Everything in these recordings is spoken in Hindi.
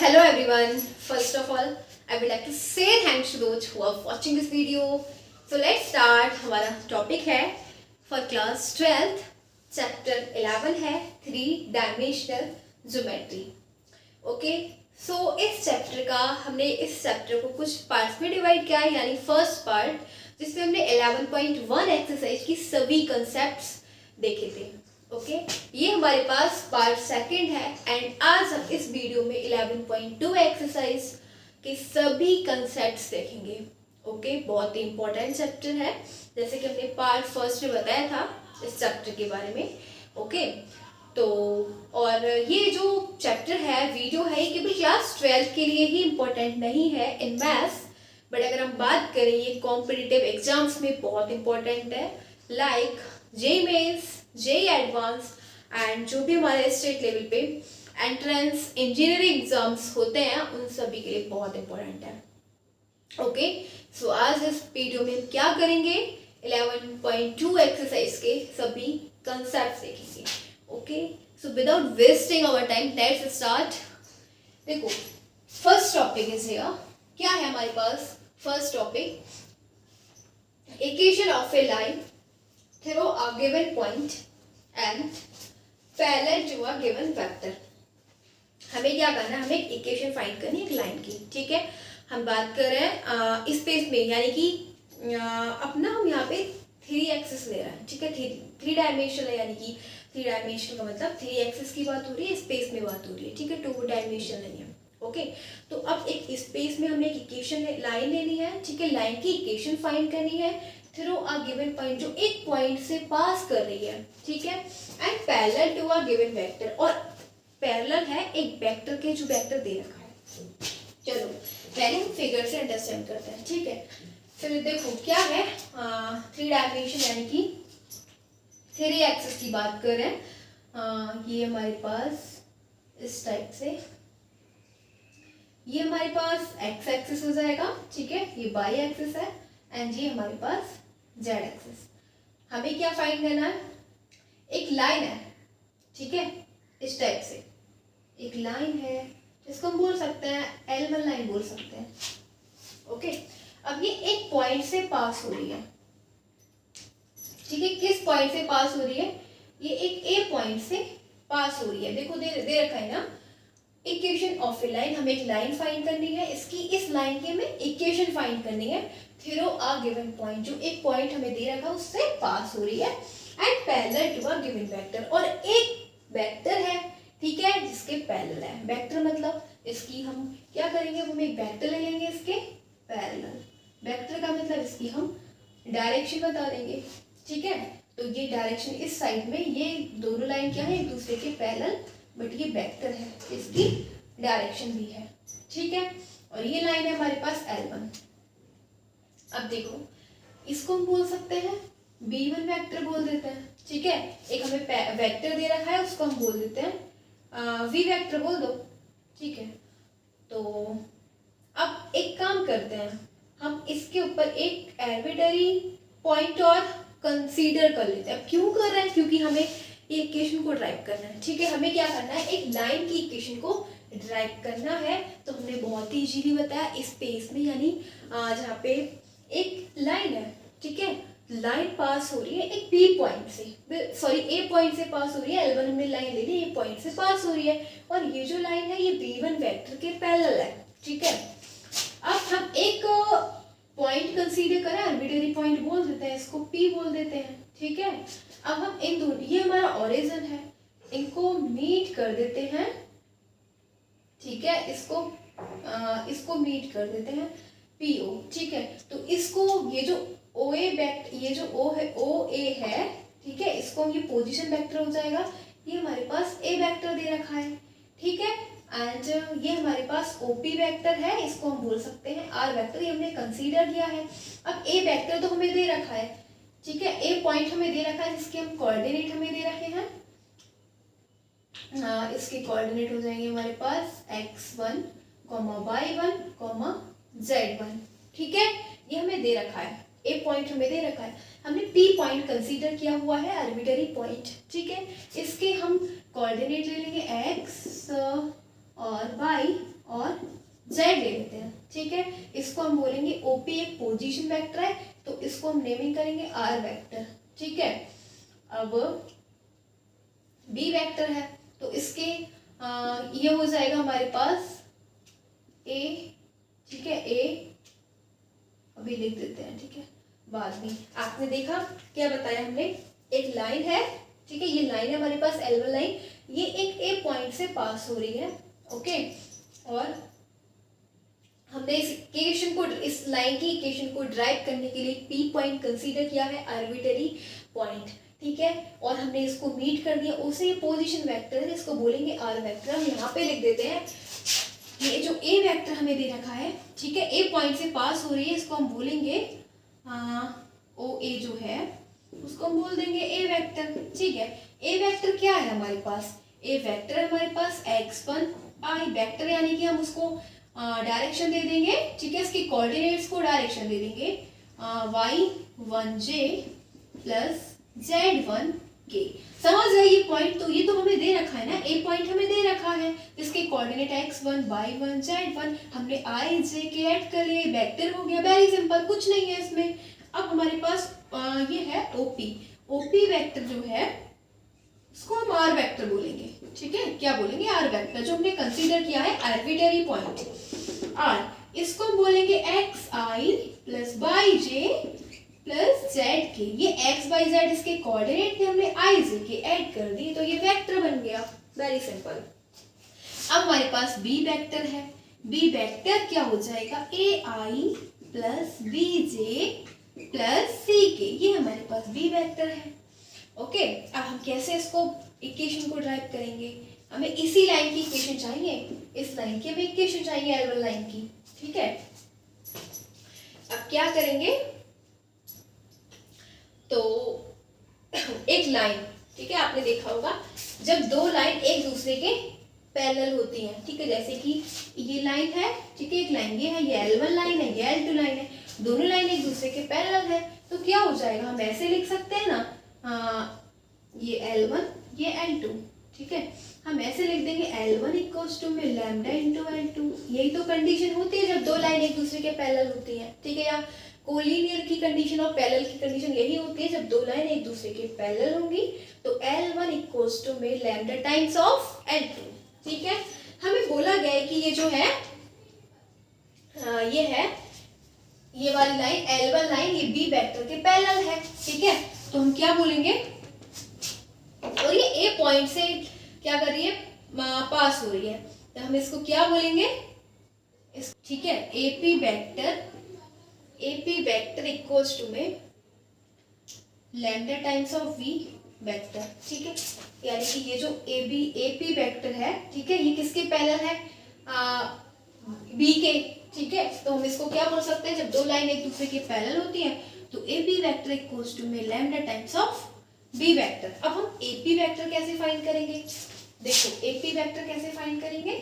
Hello everyone. First of all, I would like to say thanks to those who are watching this video. So let's start. हमारा टॉपिक है for class 12th चैप्टर 11 है 3 डायमेंशनल ज्योमेट्री. ओके, सो इस चैप्टर का हमने इस चैप्टर को कुछ पार्ट्स में डिवाइड किया है. यानी फर्स्ट पार्ट जिसमें हमने 11.1 एक्सरसाइज की सभी कंसेप्ट्स देखे थे. ओके, ये हमारे पास पार्ट सेकंड है एंड आज हम इस वीडियो में 11.2 एक्सरसाइज के सभी कंसेप्ट्स देखेंगे. ओके, बहुत ही इंपॉर्टेंट चैप्टर है जैसे कि हमने पार्ट फर्स्ट में बताया था इस चैप्टर के बारे में. ओके, तो और ये जो चैप्टर है वीडियो है ये केवल क्लास 12 के लिए ही इम्पोर्टेंट नहीं है इन मैथ्स, बट अगर हम बात करें ये कॉम्पिटिटिव एग्जाम्स में बहुत इंपॉर्टेंट है. Like JEE mains, JEE advance and जो भी हमारे स्टेट लेवल पे एंट्रेंस इंजीनियरिंग एग्जाम्स होते हैं उन सभी के लिए बहुत इंपॉर्टेंट है. ओके, सो आज इस वीडियो में हम क्या करेंगे 11.2 एक्सरसाइज के सभी कंसेप्ट देखेंगे. Okay, so without wasting our time let's start. देखो फर्स्ट टॉपिक इज हियर. क्या है हमारे पास first topic? Equation of a line through a given point and parallel to a given vector. हमें क्या करना है? हमें एक इक्वेशन फाइंड करनी है एक लाइन की. ठीक है, हम बात कर रहे हैं स्पेस में, यानी कि अपना हम यहाँ पे 3 एक्सिस ले रहे हैं. ठीक है, 3 डायमेंशन है, यानी कि 3 डायमेंशन का मतलब 3 एक्सिस की बात हो रही है, स्पेस में बात हो रही है. ठीक है, 2 डायमेंशन नहीं है. ओके, तो अब एक स्पेस में हमें एक इक्वेशन लाइन लेनी है. ठीक है, लाइन की इक्वेशन फाइंड करनी है थ्रू अ गिवन पॉइंट, जो एक पॉइंट से पास कर रही है. ठीक है, and parallel to a given vector, और पैरेलल है एक वेक्टर के जो वेक्टर दे रखा है. चलो पहले हम फिगर से अंडरस्टैंड करते हैं. ठीक है, फिर देखो क्या है 3 डायमेंशन यानी कि 3 एक्सिस की बात कर रहे हैं. ये हमारे पास इस टाइप से ये हमारे पास एक्स एक्सिस हो जाएगा. ठीक है, ये वाई एक्सिस है एंड ये हमारे पास जेड एक्सिस. हमें क्या फाइंड करना है? एक लाइन है. ठीक है, इस टाइप से एक लाइन है जिसको हम बोल सकते हैं L1 लाइन बोल सकते हैं. ओके, अब ये एक पॉइंट से पास हो रही है. ठीक है, किस पॉइंट से पास हो रही है? ये एक ए पॉइंट से पास हो रही है. देखो दे रखा है ना इक्वेशन ऑफ ए लाइन. हमें एक लाइन फाइंड करनी है, इसकी इस लाइन की हमें इक्वेशन फाइंड करनी है थ्रू अ गिवन पॉइंट, जो एक पॉइंट हमें दे रखा है उससे पास हो रही है and parallel to a given vector, और एक वेक्टर है. ठीक है, जिसके पैरेलल है. वेक्टर मतलब इसकी हम क्या करेंगे? हम एक वेक्टर ले लेंगे इसके पैरेलल. वेक्टर का मतलब इसकी हम डायरेक्शन बता देंगे. ठीक है, तो ये डायरेक्शन इस साइड में, ये दोनों लाइन क्या है? एक दूसरे के पैरेलल, बट ये वेक्टर है, इसकी डायरेक्शन भी है. ठीक है, और ये लाइन है हमारे पास L1. अब देखो इसको हम बोल सकते हैं B1 वेक्टर बोल देते हैं. ठीक है, एक हमें वेक्टर दे रखा है उसको हम बोल देते हैं V वेक्टर बोल दो. ठीक है, तो अब एक काम करते हैं, हम इसके ऊपर एक आर्बिट्ररी पॉइंट और कंसीडर कर लेते हैं. अब क्यों कर रहे हैं? क्योंकि हमें ये इक्वेशन को ड्राइव करना है. ठीक है, हमें क्या करना है? एक लाइन की इक्वेशन को ड्राइव करना है. तो हमने बहुत ही इजीली बताया स्पेस में, यानी जहाँ पे एक लाइन है. ठीक है, लाइन पास हो रही है एक बी पॉइंट से, सॉरी ए पॉइंट से पास हो रही है. L1 हमने लाइन ले ली, ए पॉइंट से पास हो रही है, और ये जो लाइन है ये B1 वेक्टर के पैरेलल है. ठीक है, अब हम एक पॉइंट कंसीडर करें, आर्बिट्ररी पॉइंट बोल देते हैं, इसको P बोल देते हैं. ठीक है, अब हम इन दोनों, ये हमारा ओरिजिन है, इनको मीट कर देते हैं. ठीक है, इसको मीट कर देते हैं PO. ठीक है, तो इसको ये जो OA वेक्टर, ये जो O है OA है. ठीक है, इसको ये पोजीशन वेक्टर हो जाएगा. ये हमारे पास A वेक्टर दे रखा है. ठीक है, एंड ये हमारे पास OP वेक्टर है, इसको हम बोल सकते हैं R वेक्टर. ये हमने कंसीडर किया है. अब A वेक्टर तो हमें दे रखा है. ठीक है, ए पॉइंट हमें दे रखा है जिसके हम कोऑर्डिनेट हमें दे रखे हैं. इसके कोऑर्डिनेट हो जाएंगे हमारे पास x1, y1, z1. ठीक है, ये हमें दे रखा है, ए पॉइंट हमें दे रखा है. हमने P पॉइंट कंसीडर किया हुआ है, आर्बिट्ररी पॉइंट. ठीक है, इसके हम कोऑर्डिनेट ले लेंगे x और y और जेड ले लेते हैं, ठीक है। इसको हम बोलेंगे ओपी एक पोजीशन वेक्टर है, तो इसको हम नेमिंग करेंगे आर वेक्टर, ठीक है। अब बी वेक्टर है, तो इसके ये हो जाएगा हमारे पास ए, ठीक है, ए अभी लिख देते हैं, ठीक है, बाद में। आपने देखा क्या बताया हमने, एक लाइन है, ठीक है, ये लाइन है हमारे पास L1 लाइन, ये एक ए पॉइंट से पास हो रही है, ओके। और हमने इस इक्वेशन को, इस लाइन की इक्वेशन को ड्राइव करने के लिए पी पॉइंट कंसीडर किया है, आर्बिट्ररी पॉइंट, ठीक है। और हमने इसको मीट कर दिया, उसे ये पोजीशन वेक्टर है, इसको बोलेंगे आर वेक्टर। हम यहाँ पे लिख देते हैं, ये जो ए वेक्टर हमें दे रखा है, ठीक है, ए पॉइंट से पास हो रही है, इसको हम बोलेंगे ओ ए जो है उसको हम बोल देंगे ए वेक्टर, ठीक है। ए वेक्टर क्या है हमारे पास, ए वेक्टर हमारे पास x1 i वेक्टर, यानी कि हम उसको डायरेक्शन दे देंगे, ठीक है, इसके कोऑर्डिनेट्स को डायरेक्शन दे देंगे y1j प्लस z1k। समझ गए ये पॉइंट, तो ये तो हमें दे रखा है ना, ए पॉइंट हमें दे रखा है, इसके कोऑर्डिनेट x1 y1 z1, हमने i j k ऐड कर लिए, वेक्टर हो गया, वेरी सिंपल, कुछ नहीं है इसमें। अब हमारे पास ये है ओपी, ओपी वेक्टर जो है इसको हम आर वेक्टर बोलेंगे, ठीक है, क्या बोलेंगे, आर वेक्टर, जो हमने कंसीडर किया है आर्बिट्ररी पॉइंट आर, इसको हम बोलेंगे एक्स आई प्लस वाई जे प्लस जेड के। ये एक्स वाई जेड इसके कोऑर्डिनेट थे, हमने आई जे के ऐड कर दिए, तो ये वेक्टर बन गया, वेरी सिंपल। अब हमारे पास बी वेक्टर है, बी वेक्टर क्या हो जाएगा, ए i plus b j plus c के, ये हमारे पास बी वेक्टर है, ओके। अब हम कैसे इसको इक्वेशन को ड्राइव करेंगे, हमें इसी लाइन की इक्वेशन चाहिए, इस लाइन की हमें इक्वेशन चाहिए, L1 लाइन की, ठीक है। अब क्या करेंगे, तो एक लाइन, ठीक है, आपने देखा होगा जब दो लाइन एक दूसरे के पैरेलल होती हैं, ठीक है, जैसे कि ये लाइन है, ठीक है, एक लाइन ये है, ये L1 लाइन है, ये L2 लाइन है, दोनों लाइन एक दूसरे के पैरेलल है, तो क्या हो जाएगा, हम ऐसे लिख सकते हैं ना, ये L1 ये L2, ठीक है, हम ऐसे लिख देंगे L1 इक्वल्स टू में लैम्डा इंटू L2। यही तो कंडीशन होती है जब दो लाइन एक दूसरे के पैरेलल होती हैं, ठीक है, या कोलिनियर की कंडीशन और पैरेलल की कंडीशन यही होती है, जब दो लाइन एक दूसरे के पैरेलल होंगी तो L1 इक्वल्स टू में लैम्डा टाइम्स ऑफ L2, ठीक है। हमें बोला गया है कि ये जो है ये है, ये वाली लाइन L1 लाइन ये बी वेक्टर के पैरेलल है, ठीक है, तो हम क्या बोलेंगे, और ये ए पॉइंट से क्या कर रही है, पास हो रही है, तो हम इसको क्या बोलेंगे, ठीक है, एपी वेक्टर इक्वल्स टू में lambda times of we vector, ठीक है, यानी कि ये जो एपी वेक्टर है, ठीक है, ये किसके पैरेलल है, बी के, ठीक है, तो हम इसको क्या बोल सकते हैं, जब दो लाइन एक दूसरे के पैरेलल होती हैं तो एपी वेक्टर इक्वल्स टू में lambda times of B vector. अब हम एपी वेक्टर कैसे फाइंड करेंगे, देखो एपी वेक्टर कैसे फाइंड करेंगे,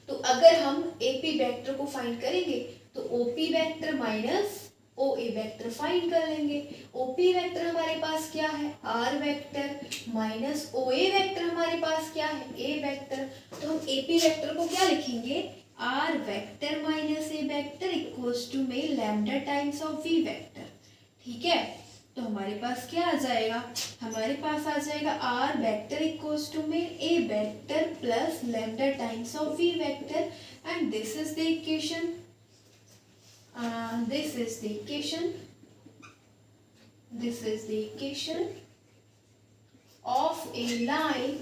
तो अगर हम एपी वेक्टर को फाइंड करेंगे तो OP vector minus O A vector find कर लेंगे। ओपी वेक्टर हमारे पास क्या है, R vector, minus O A vector हमारे पास क्या है, ए वेक्टर, तो हम एपी वेक्टर को क्या लिखेंगे, r vector minus a vector equals to में lambda times of we vector, ठीक है। तो हमारे पास क्या आ जाएगा, हमारे पास आ जाएगा आर वेक्टर इक्वल्स टू में a vector plus lambda times of we vector, and this is the equation, this is the equation of a line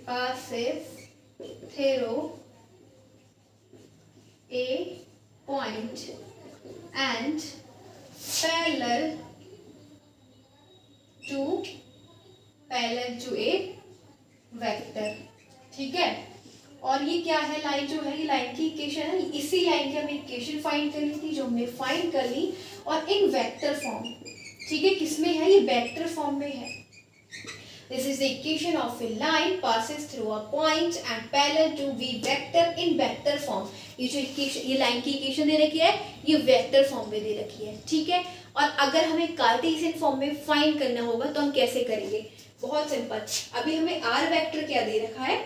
passes through a point and parallel to a vector, ठीक है। और ये क्या है, लाइन जो है, ये लाइन की इक्वेशन है, इसी लाइन की हमें इक्वेशन फाइंड करनी थी, जो हमने फाइंड कर ली, और इन वेक्टर फॉर्म, ठीक है, किसमें है, ये वेक्टर फॉर्म में है। This is the equation of a line passes through a point and parallel to V vector in vector form. ये जो इक्वेशन, ये लाइन की इक्वेशन दे रखी है, ये वेक्टर फॉर्म में दे रखी है, ठीक है। और अगर हमें कार्टेशियन फॉर्म में फाइंड करना होगा तो हम कैसे करेंगे, बहुत सिंपल, अभी हमें आर वेक्टर क्या दे रखा है,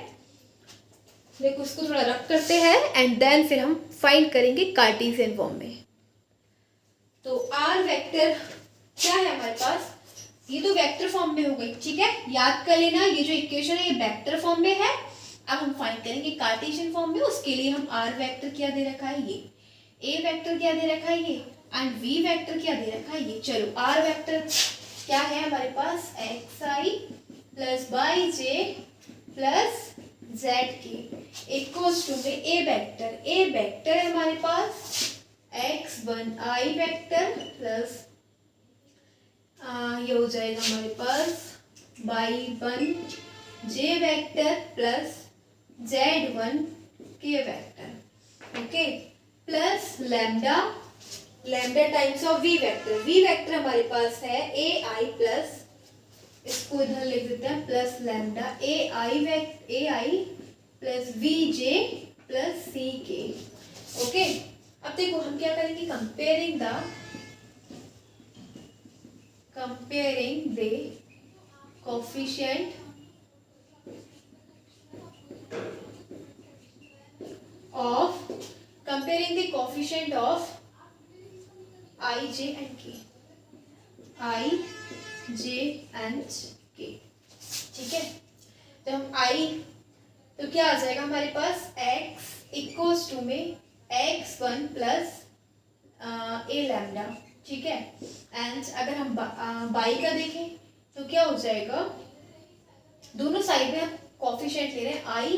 देखो उसको थोड़ा रफ करते हैं एंड देन फिर हम फाइंड करेंगे कार्टेशियन फॉर्म में। तो आर वेक्टर क्या है हमारे पास, ये तो वेक्टर फॉर्म में हो गई, ठीक है, याद कर लेना ये जो इक्वेशन है ये वेक्टर फॉर्म में है। अब हम फाइंड करेंगे कार्टेशियन फॉर्म में, उसके लिए हम आर वेक्टर क्या दे रखा है ये, ए वेक्टर क्या दे रखा है ये, एंड वी वेक्टर क्या दे रखा है ये। चलो आर वेक्टर क्या है हमारे पास, एक्स आई प्लस वाई जे प्लस जेड के इक्वल्स टू में ए वेक्टर है हमारे पास x1 आई वेक्टर प्लस ये हो जाएगा हमारे पास y1 जे वेक्टर प्लस z1 के vector, okay, plus lambda times of we vector हमारे पास है ए आई प्लस, इसको इधर लिख देते हैं, plus lambda a i plus v j plus c k, okay. अब देखो हम क्या करेंगे, comparing the coefficient of i j and k, ठीक है। तो हम आई तो क्या आ जाएगा हमारे पास x इक्वल्स टू में x1 प्लस ए लैम्डा, ठीक है। एंड अगर हम बाई का देखें तो क्या हो जाएगा, दोनों साइड में हम कोफिशिएंट ले रहे हैं आई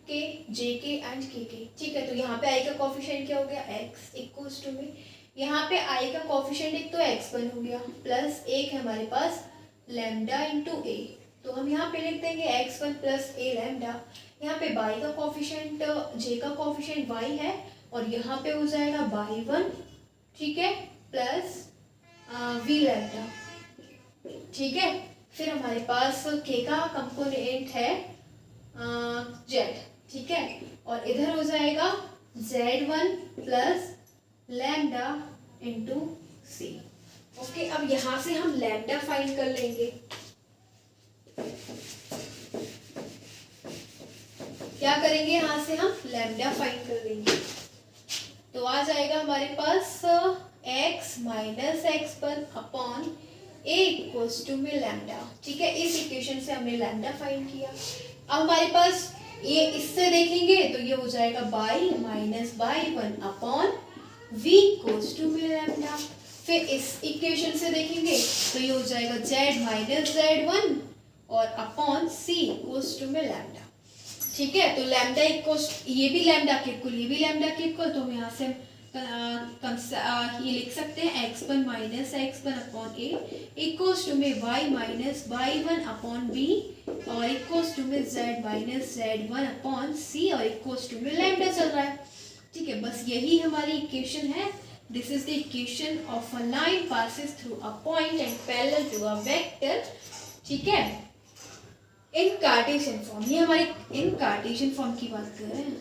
के, जे के एंड के, ठीक है। तो यहाँ पे आई का कोफिशिएंट क्या हो गया, x इक्वल्स टू में यहाँ पे आई का कोफिशिएंट एक तो x1 हो गया प्लस एक है हमारे पास लैम्डा इंटू ए, तो हम यहाँ पे लिख देंगे x1 प्लस ए लैम्डा। यहाँ पे बाई का कोफिशिएंट जे का कोफिशिएंट y है और यहाँ पे हो जाएगा y1, ठीक है, प्लस वी लैम्डा, ठीक है। फिर हमारे पास k का कंपोनेंट है z, ठीक है, और इधर हो जाएगा z1 प्लस लैम्डा इंटू सी, ओके। अब यहाँ से हम लैम्डा फाइंड कर लेंगे, क्या करेंगे, यहाँ से हम लैम्डा फाइंड कर लेंगे। तो आ जाएगा हमारे पास x minus x1 upon a equals to में लैम्डा, ठीक है। इस इक्वेशन से हमने लैम्डा फाइंड किया। अब हमारे पास ये इससे देखेंगे तो ये हो जाएगा y minus y1 upon v equals to में लैम्डा। फिर इस इक्वेशन से देखेंगे तो ये हो जाएगा z माइनस z1 और अपॉन c इक्वल्स टू में लैम्डा, ठीक है। तो लैम्डा इक्वल्स, ये भी लैम्डा के इक्वल, ये भी लैम्डा के इक्वल, तो हम यहाँ से ये लिख सकते हैं x1 minus x1 upon a equals to में y minus y1 upon b और इक्वल्स टू में z minus z1 upon c और इक्वल्स टू में लैम्डा चल रहा है, ठीक है। बस यही हमारी इक्वेशन है। This is the equation of a line passes through a point and parallel to a vector, ठीक है, इन कार्टेशियन फॉर्म। ये हमारी इन कार्टेशियन फॉर्म की बात कर रहे हैं।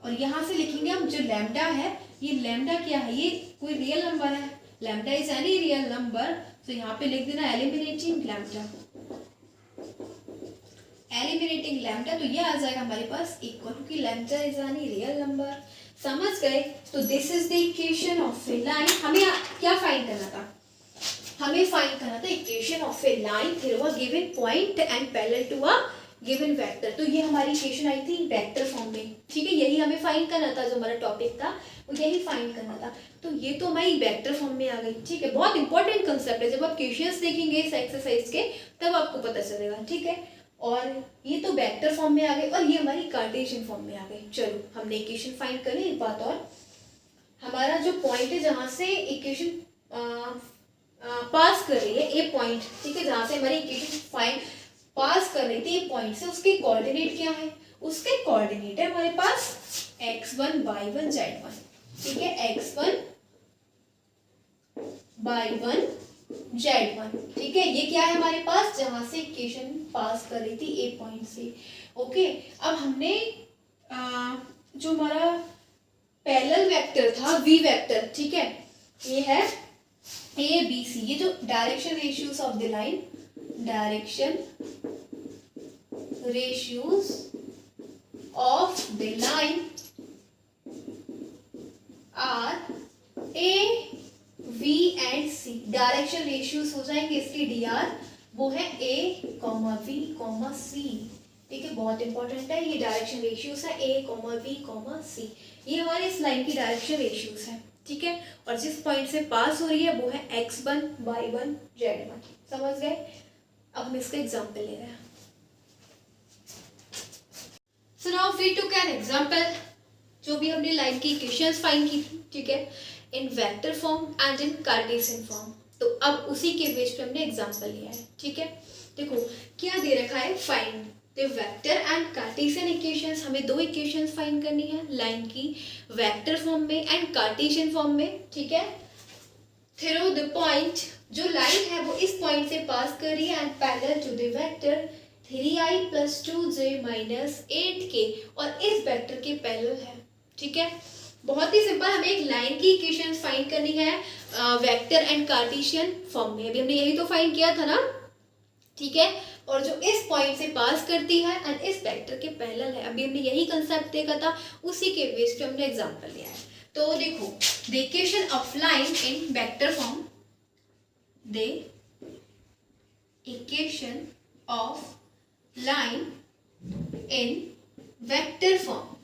और यहाँ से लिखेंगे हम जो लैम्डा है, ये लैम्डा क्या है, ये कोई रियल नंबर है, lambda is any real number, तो यहाँ पे लिख देना एलिमिनेटिंग लैम्डा, तो ये आ जाएगा हमारे पास इक्वल, क्योंकि lambda is any real number. समझ गए। तो this is the equation of a line. हमें क्या फाइंड करना था, हमें फाइंड करना था equation of a line through a given point and parallel to a given vector. तो ये हमारी इक्वेशन आई थी वेक्टर फॉर्म में, ठीक है, यही हमें फाइंड करना था, जो हमारा टॉपिक था वो यही फाइंड करना था। तो ये तो हमारी वेक्टर फॉर्म में आ गई, ठीक है। बहुत इंपॉर्टेंट कंसेप्ट है, जब आप क्वेश्चंस देखेंगे इस एक्सरसाइज के तब आपको पता चलेगा, ठीक है। और ये तो वेक्टर फॉर्म में आ गई और ये हमारी कार्टेशियन फॉर्म में आ गई। चलो हमने इक्वेशन फाइंड कर ली। एक बात और, हमारा जो पॉइंट है जहाँ से इक्वेशन पास कर रही है, ए पॉइंट, ठीक है, जहाँ से हमारी इक्वेशन फाइंड पास कर रही थी ये पॉइंट से, उसके कोऑर्डिनेट क्या है, उसके कोऑर्डिनेट है हमारे पास x1 y1 z1, ठीक है, x1 y1 z1, ठीक है। ये क्या है हमारे पास, जहां से इक्वेशन पास कर रही थी ए पॉइंट से, ओके। अब हमने जो हमारा पैरेलल वेक्टर था v वेक्टर, ठीक है, ये है ए बी सी, ये जो direction ratios of the line, direction ratios of the line are A, V and C. Direction ratios हो जाएंगे इसके DR, वो है A, V, C. ठीक है, बहुत इंपॉर्टेंट है ये डायरेक्शन रेशियोज है A, V, C. ये हमारे इस लाइन की डायरेक्शन रेशियोज है. ठीक है, और जिस पॉइंट से पास हो रही है वो है x1, y1, z1. समझ गए? अब हम इसका एग्जांपल ले रहे हैं. So now we took an example. जो भी हमने लाइन की इक्वेशंस फाइंड की थी, ठीक है, इन vector form and in Cartesian form. तो अब उसी के बेस पे हमने एग्जांपल लिया है. ठीक है, देखो क्या दे रखा है, find the vector and Cartesian equations. हमें दो इक्वेशंस फाइंड करनी है लाइन की वेक्टर फॉर्म में एंड कार्टेशियन फॉर्म में. ठीक है, थ्रू द पॉइंट, जो लाइन है वो इस पॉइंट से पास कर रही है and parallel to the vector 3i + 2j - 8k, और इस वेक्टर के पैरेलल है. ठीक है, बहुत ही सिंपल. हमें एक लाइन की इक्वेशंस फाइंड करनी है वेक्टर एंड कार्टेशियन फॉर्म में. अभी हमने यही तो फाइंड किया था ना. ठीक है, और जो इस पॉइंट से पास करती है एंड इस वेक्टर के पैरेलल है. अभी हमने यही कंसेप्ट देखा था, उसी के बेस पे हमने एग्जांपल लिया है. तो देखो, the equation of line in vector form, the equation of line in vector form.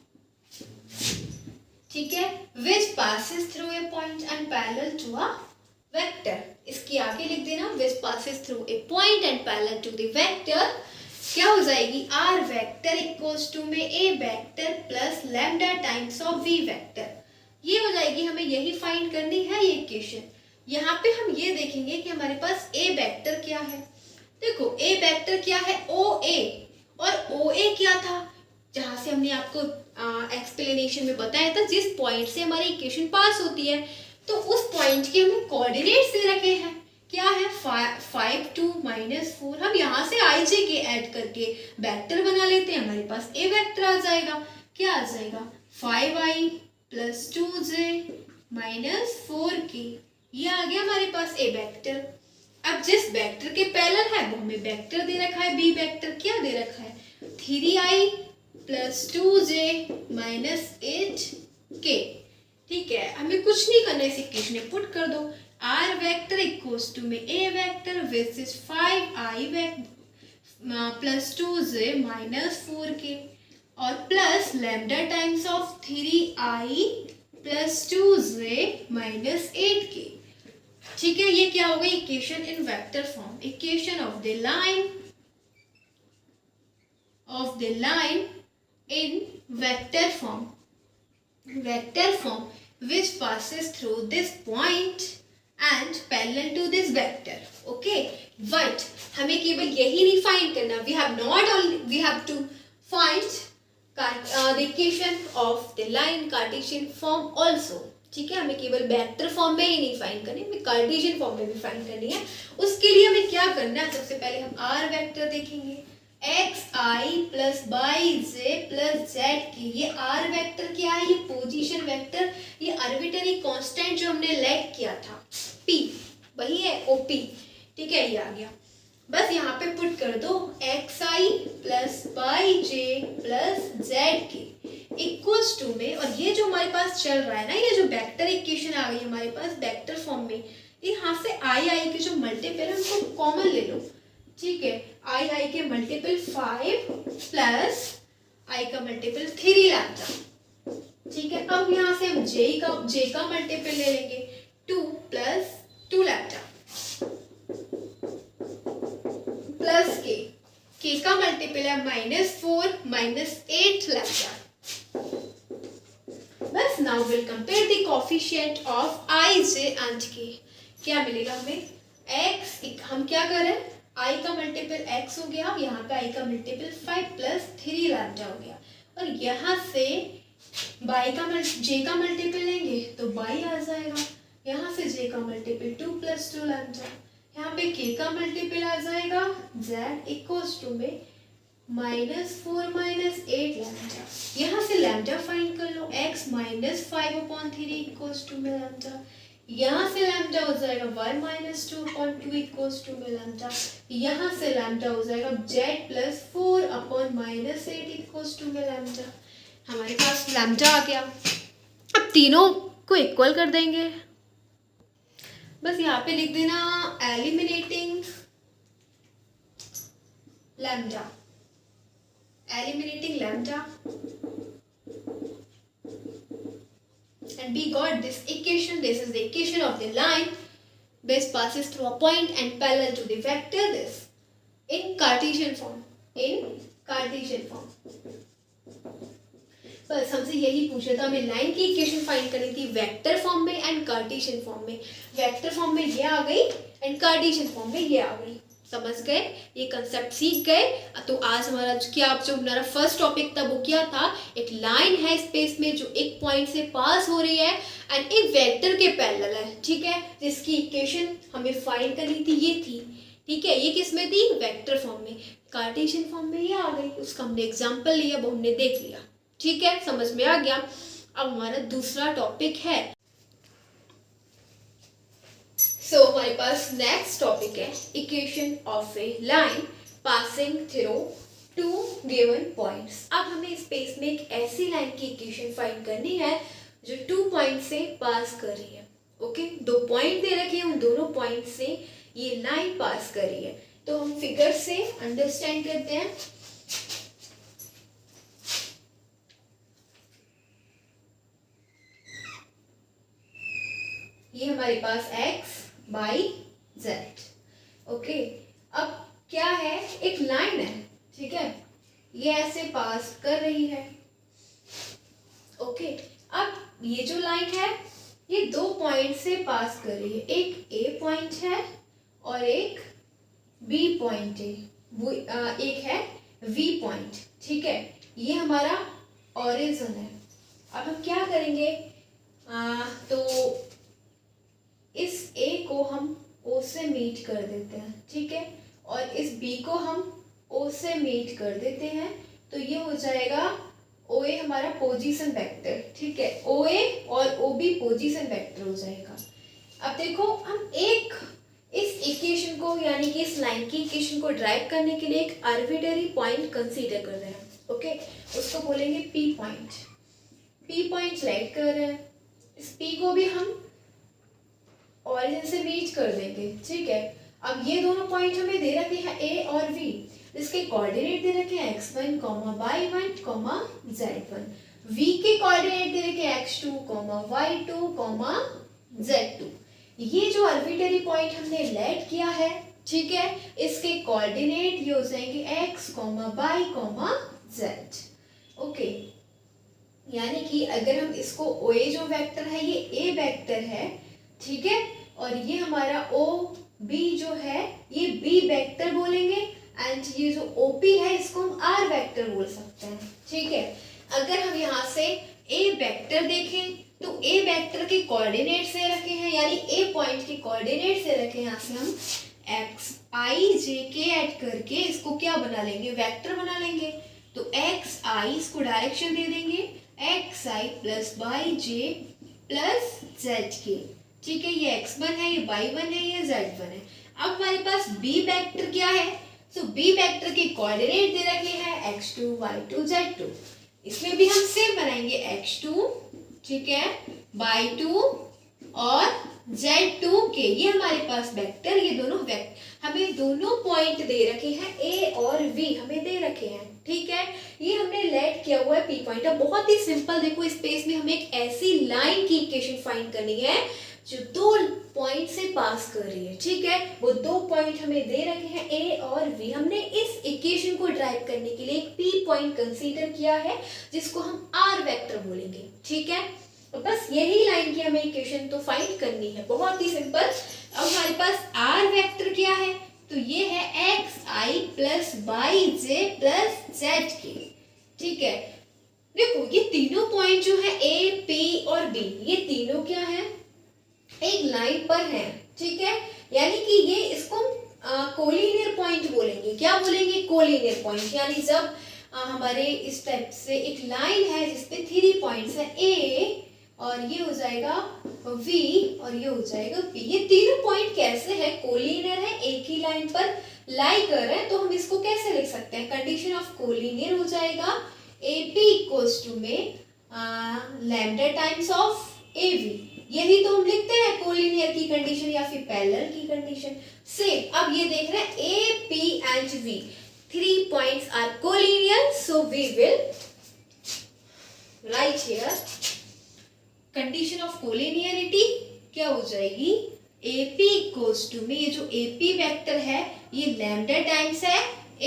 ठीक है, which passes through a point and parallel to a vector. इसकी आगे लिख देना, which passes through a point and parallel to the vector. क्या हो जाएगी, आर वेक्टर इक्वल्स टू में a vector plus lambda times of we vector. ये हो जाएगी. हमें यही फाइंड करनी है ये इक्वेशन. यहाँ पे हम ये देखेंगे कि हमारे पास ए वेक्टर क्या है. देखो, ए वेक्टर क्या है, ओ ए, और ओ ए क्या था, जहां से हमने आपको एक्सप्लेनेशन में बताया था, जिस पॉइंट से हमारी इक्वेशन पास होती है. तो उस पॉइंट के हमें कोऑर्डिनेट्स दे रखे हैं. क्या है, 5, 2, -4. हम यहाँ से i j के ऐड करके वेक्टर बना लेते हैं. हमारे पास ए वेक्टर आ जाएगा. क्या आ जाएगा, 5i + 2j - 4k. ये आ गया हमारे पास ए वेक्टर. अब जिस वेक्टर के पैरेलल है वो हमें वेक्टर दे रखा है, बी वेक्टर. क्या दे रखा है, 3i + 2j - 8k. ठीक है, हमें कुछ नहीं करना, इस इक्वेशन में पुट कर दो. आर वेक्टर इक्वल्स टू में a vector which is 5i + 2j - 4k, और plus lambda times of 3i + 2j - 8k. ठीक है, ये क्या हो गई, equation in vector form. Equation of the line in vector form which passes through this point and parallel to this vector. Okay, but हमें केवल यही नहीं फाइंड करना. we have to find the equation of the line Cartesian form also. ठीक है, हमें केवल वेक्टर फॉर्म में ही नहीं फाइंड करनी, हमें कार्टेशियन फॉर्म में भी फाइंड करनी है. उसके लिए हमें क्या करना है, सबसे पहले हम आर वेक्टर देखेंगे, xi + yj + zk. ये आर वेक्टर क्या है, ये पोजीशन वेक्टर, ये आर्बिट्ररी कांस्टेंट जो हमने लेट किया था, p, वही है OP. ठीक है, ये आ गया. बस यहाँ पे पुट कर दो, xi + yj + zk equals to में, और ये जो हमारे पास चल रहा है ना, ये जो वेक्टर इक्वेशन आ गई हमारे पास वेक्टर फॉर्म में, यहाँ से i के जो मल्टीपल है उनको कॉमन ले लो. ठीक है, i के मल्टीपल 5 प्लस i का मल्टीपल 3 लैम्डा. ठीक है, अब यहाँ से हम j का मल्टीपल ले लेंगे, 2 + 2 लैम्डा प्लस k का मल्टीपल है -4 - 8 लैम्डा. बस now will compare the coefficient of i, j and k. क्या मिलेगा हमें, x, हम क्या कर रहे हैं, i का मल्टीपल x हो गया, यहाँ पे i का मल्टीपल 5 + 3 लैम्डा हो गया, और यहाँ से j का मल्टीपल लेंगे तो y आ जाएगा. यहाँ से j का मल्टीपल 2 + 2 लैम्डा, यहाँ पे k का मल्टीपल आ जाएगा z इक्वल्स टू में -4 - 8 लैम्डा. यहाँ से लैम्डा फाइंड कर लो, x - 5/3 इक्वल्स टू में लैम्डा. यहाँ से लैम्डा हो जाएगा 1 माइनस 2/2 इक्वल्स टू में लैम्डा, यहाँ से लैम्डा हो जाएगा z प्लस 4/-8 इक्वल्स टू में लैम्डा। हमारे पास लैम्डा आ गया। अब तीनों को इक्वल कर देंगे, बस यहाँ पे लिख देना eliminating lambda, eliminating lambda, and we got this equation. This is the equation of the line which passes through a point and parallel to the vector this in Cartesian form, in Cartesian form. बस हमसे यही पूछा था, हमें लाइन की इक्वेशन फाइंड करनी थी वेक्टर फॉर्म में एंड कार्टेशियन फॉर्म में। वेक्टर फॉर्म में ये आ गई एंड कार्टेशियन फॉर्म में ये आ गई। समझ गए, ये कंसेप्ट सीख गए। तो आज हमारा जो हमारा फर्स्ट टॉपिक था वो क्या था, एक लाइन है स्पेस में जो एक पॉइंट से पास हो रही है एंड एक वेक्टर के पैरेलल है, ठीक है, जिसकी इक्वेशन हमें फाइंड करनी थी ये थी, ठीक है। ये किस में थी, वेक्टर फॉर्म में। कार्टेशियन फॉर्म में ये आ गई, उसका हमने एग्जाम्पल लिया, वो हमने देख लिया, ठीक है, समझ में आ गया। अब हमारा दूसरा टॉपिक है, सो हमारे पास नेक्स्ट टॉपिक है equation of a line passing through two given points. अब हमें स्पेस में एक ऐसी लाइन की इक्वेशन फाइंड करनी है जो 2 पॉइंट से पास कर रही है। ओके, 2 पॉइंट दे रखे हैं, उन दोनों पॉइंट से ये लाइन पास कर रही है। तो हम फिगर से अंडरस्टैंड करते हैं। ये हमारे पास x बाई z। ओके, अब क्या है, एक लाइन है, ठीक है, ये ऐसे पास कर रही है। ओके, अब ये जो लाइन है ये 2 पॉइंट से पास कर रही है, एक A पॉइंट है और एक B पॉइंट है, वो एक है V पॉइंट, ठीक है। ये हमारा ओरिजिन है। अब हम क्या करेंगे, तो इस A को हम O से मीट कर देते हैं, ठीक है, और इस B को हम O से मीट कर देते हैं। तो ये हो जाएगा OA हमारा पोजीशन वेक्टर, ठीक है, OA और OB पोजीशन वेक्टर हो जाएगा। अब देखो, हम एक इस इक्वेशन को यानी कि इस लाइन की इक्वेशन को ड्राइव करने के लिए एक आर्बिट्रेरी पॉइंट कंसीडर कर रहे हैं। ओके, उसको बोलेंगे P point. P point select कर रहे हैं, इस P को भी हम ऑरिजिन से मीट कर देंगे, ठीक है। अब ये दोनों पॉइंट हमें दे रखे हैं A और V, इसके कोऑर्डिनेट दे रखे हैं x1, y1, z1। V के कोऑर्डिनेट दे रखे हैं x2, y2, z2। ये जो आर्बिट्रेरी पॉइंट हमने लेट किया है, ठीक है, इसके कोऑर्डिनेट ये हो जाएंगे x, y, z। ओके, यानी कि अगर हम इसको OA जो वेक्टर है ये A वेक्टर है, ठीक है, और ये हमारा OB जो है ये B वेक्टर बोलेंगे एंड ये जो OP है इसको हम R वेक्टर बोल सकते हैं, ठीक है। अगर हम यहाँ से A वेक्टर देखें तो A वेक्टर के कोऑर्डिनेट से रखे हैं, यानी A पॉइंट के कोऑर्डिनेट से रखे हैं, यहाँ से हम x i j k add करके इसको क्या बना लेंगे, वेक्टर बना लेंगे। तो x i इसको डायरेक्शन दे देंगे x i plus y j plus z k, ठीक है, ये x1 है, ये y1 है, ये z1 है। अब हमारे पास b वेक्टर क्या है, तो b वेक्टर के कोऑर्डिनेट दे रखे हैं x2, y2, z2। इसमें भी हम सेम बनाएंगे x2, ठीक है, y2 और z2 के, ये हमारे पास वेक्टर, ये दोनों वेक्टर हमें दोनों पॉइंट दे रखे हैं A और V हमें दे रखे हैं, ठीक है। ये हमने लेट किया हुआ है P पॉइंट। अब बहुत ही सिंपल, देखो स्पेस में हमें एक ऐसी लाइन की इक्वेशन फाइंड करनी है जो 2 पॉइंट से पास कर रही है, ठीक है। वो 2 पॉइंट हमें दे रखे हैं A और V। हमने इस इक्वेशन को ड्राइव करने के लिए एक P पॉइंट कंसीडर किया है जिसको हम R वेक्टर बोलेंगे, ठीक है। तो बस यही लाइन की हमें इक्वेशन तो फाइंड करनी है, बहुत ही सिंपल। अब हमारे पास R वेक्टर क्या है, तो ये है x i plus y j plus z k, ठीक है। देखो ये तीनों पॉइंट जो है A, P और B, ये तीनों क्या है, एक लाइन पर है, ठीक है, यानी कि ये इसको कोलिनियर पॉइंट बोलेंगे। क्या बोलेंगे, कोलिनियर पॉइंट। यानी जब हमारे इस टाइप से एक लाइन है जिसपे 3 पॉइंट्स है A, और ये हो जाएगा V और ये हो जाएगा P। ये तीनों पॉइंट कैसे है, कोलिनियर है, एक ही लाइन पर लाई कर रहे हैं, तो हम इसको कैसे लिख सकते हैं, कंडीशन ऑफ कोलिनियर हो जाएगा AP इक्वल्स टू में लैम्डा टाइम्स ऑफ AV। यही तो हम लिखते हैं कोलिनियर की कंडीशन या फिर पैरेलल की कंडीशन। सेम अब ये देख रहे हैं AP and V, 3 points are collinear, so we will write here condition of collinearity क्या हो जाएगी, AP इक्वल्स टू में ये जो AP वेक्टर है ये लैम्डा टाइम्स है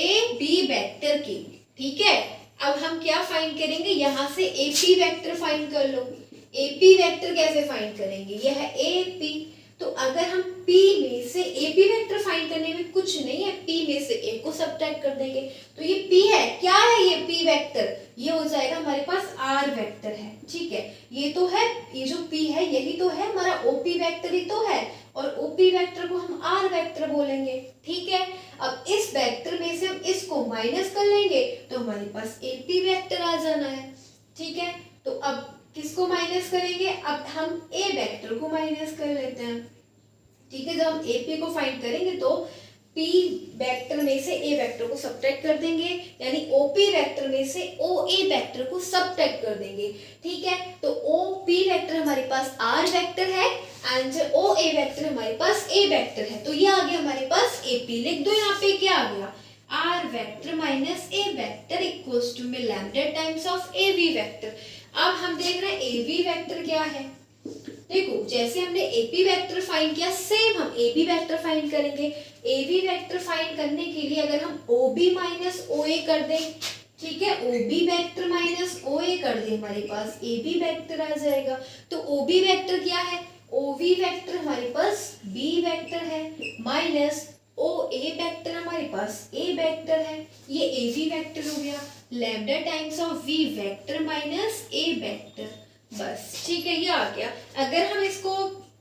AB वेक्टर की। ठीक है, अब हम क्या फाइंड करेंगे, यहां से AP वेक्टर फाइंड कर लो। AP वेक्टर कैसे फाइंड करेंगे, यह है AP, तो अगर हम P में से AP वेक्टर फाइंड करने में कुछ नहीं है, P में से A को सब्ट्रैक्ट कर देंगे, तो ये P है, क्या है ये P वेक्टर, ये हो जाएगा हमारे पास R वेक्टर है। ठीक है, ये तो है, ये जो P है यही तो है हमारा OP वेक्टर ही तो है, और OP वेक्टर को हम R वेक्टर बोलेंगे। ठीक है, अब इस वेक्टर में से हम इसको माइनस कर लेंगे तो हमारे पास AP वेक्टर आ जाना है। ठीक है, तो अब किसको माइनस करेंगे, अब हम A वेक्टर को माइनस कर लेते हैं। ठीक है, जब हम AP को फाइंड करेंगे तो P वेक्टर में से A वेक्टर को सब्ट्रैक्ट कर देंगे, यानी OP वेक्टर में से OA वेक्टर को सब्ट्रैक्ट कर देंगे। ठीक है, तो OP वेक्टर हमारे पास R वेक्टर है एंड OA वेक्टर हमारे पास A वेक्टर है, तो ये आ गया हमारे पास AP। लिख दो यहाँ पे क्या आ गया, R vector minus A vector equals to में lambda times of AV vector. अब हम देख रहे हैं AV वेक्टर क्या है, देखो जैसे हमने AP वेक्टर फाइंड किया सेम हम AB वेक्टर फाइंड करेंगे। AB वेक्टर फाइंड करने के लिए अगर हम OB माइनस OA कर दें, ठीक है, OB वेक्टर माइनस OA कर दें, हमारे पास AB वेक्टर आ जाएगा। तो OB वेक्टर क्या है, OV वेक्टर हमारे पास B वेक्टर है माइनस OA वेक्टर हमारे पास A वेक्टर है, ये AV वेक्टर हो गया, lambda times of V vector minus A vector. बस ठीक है, ये आ गया। अगर हम इसको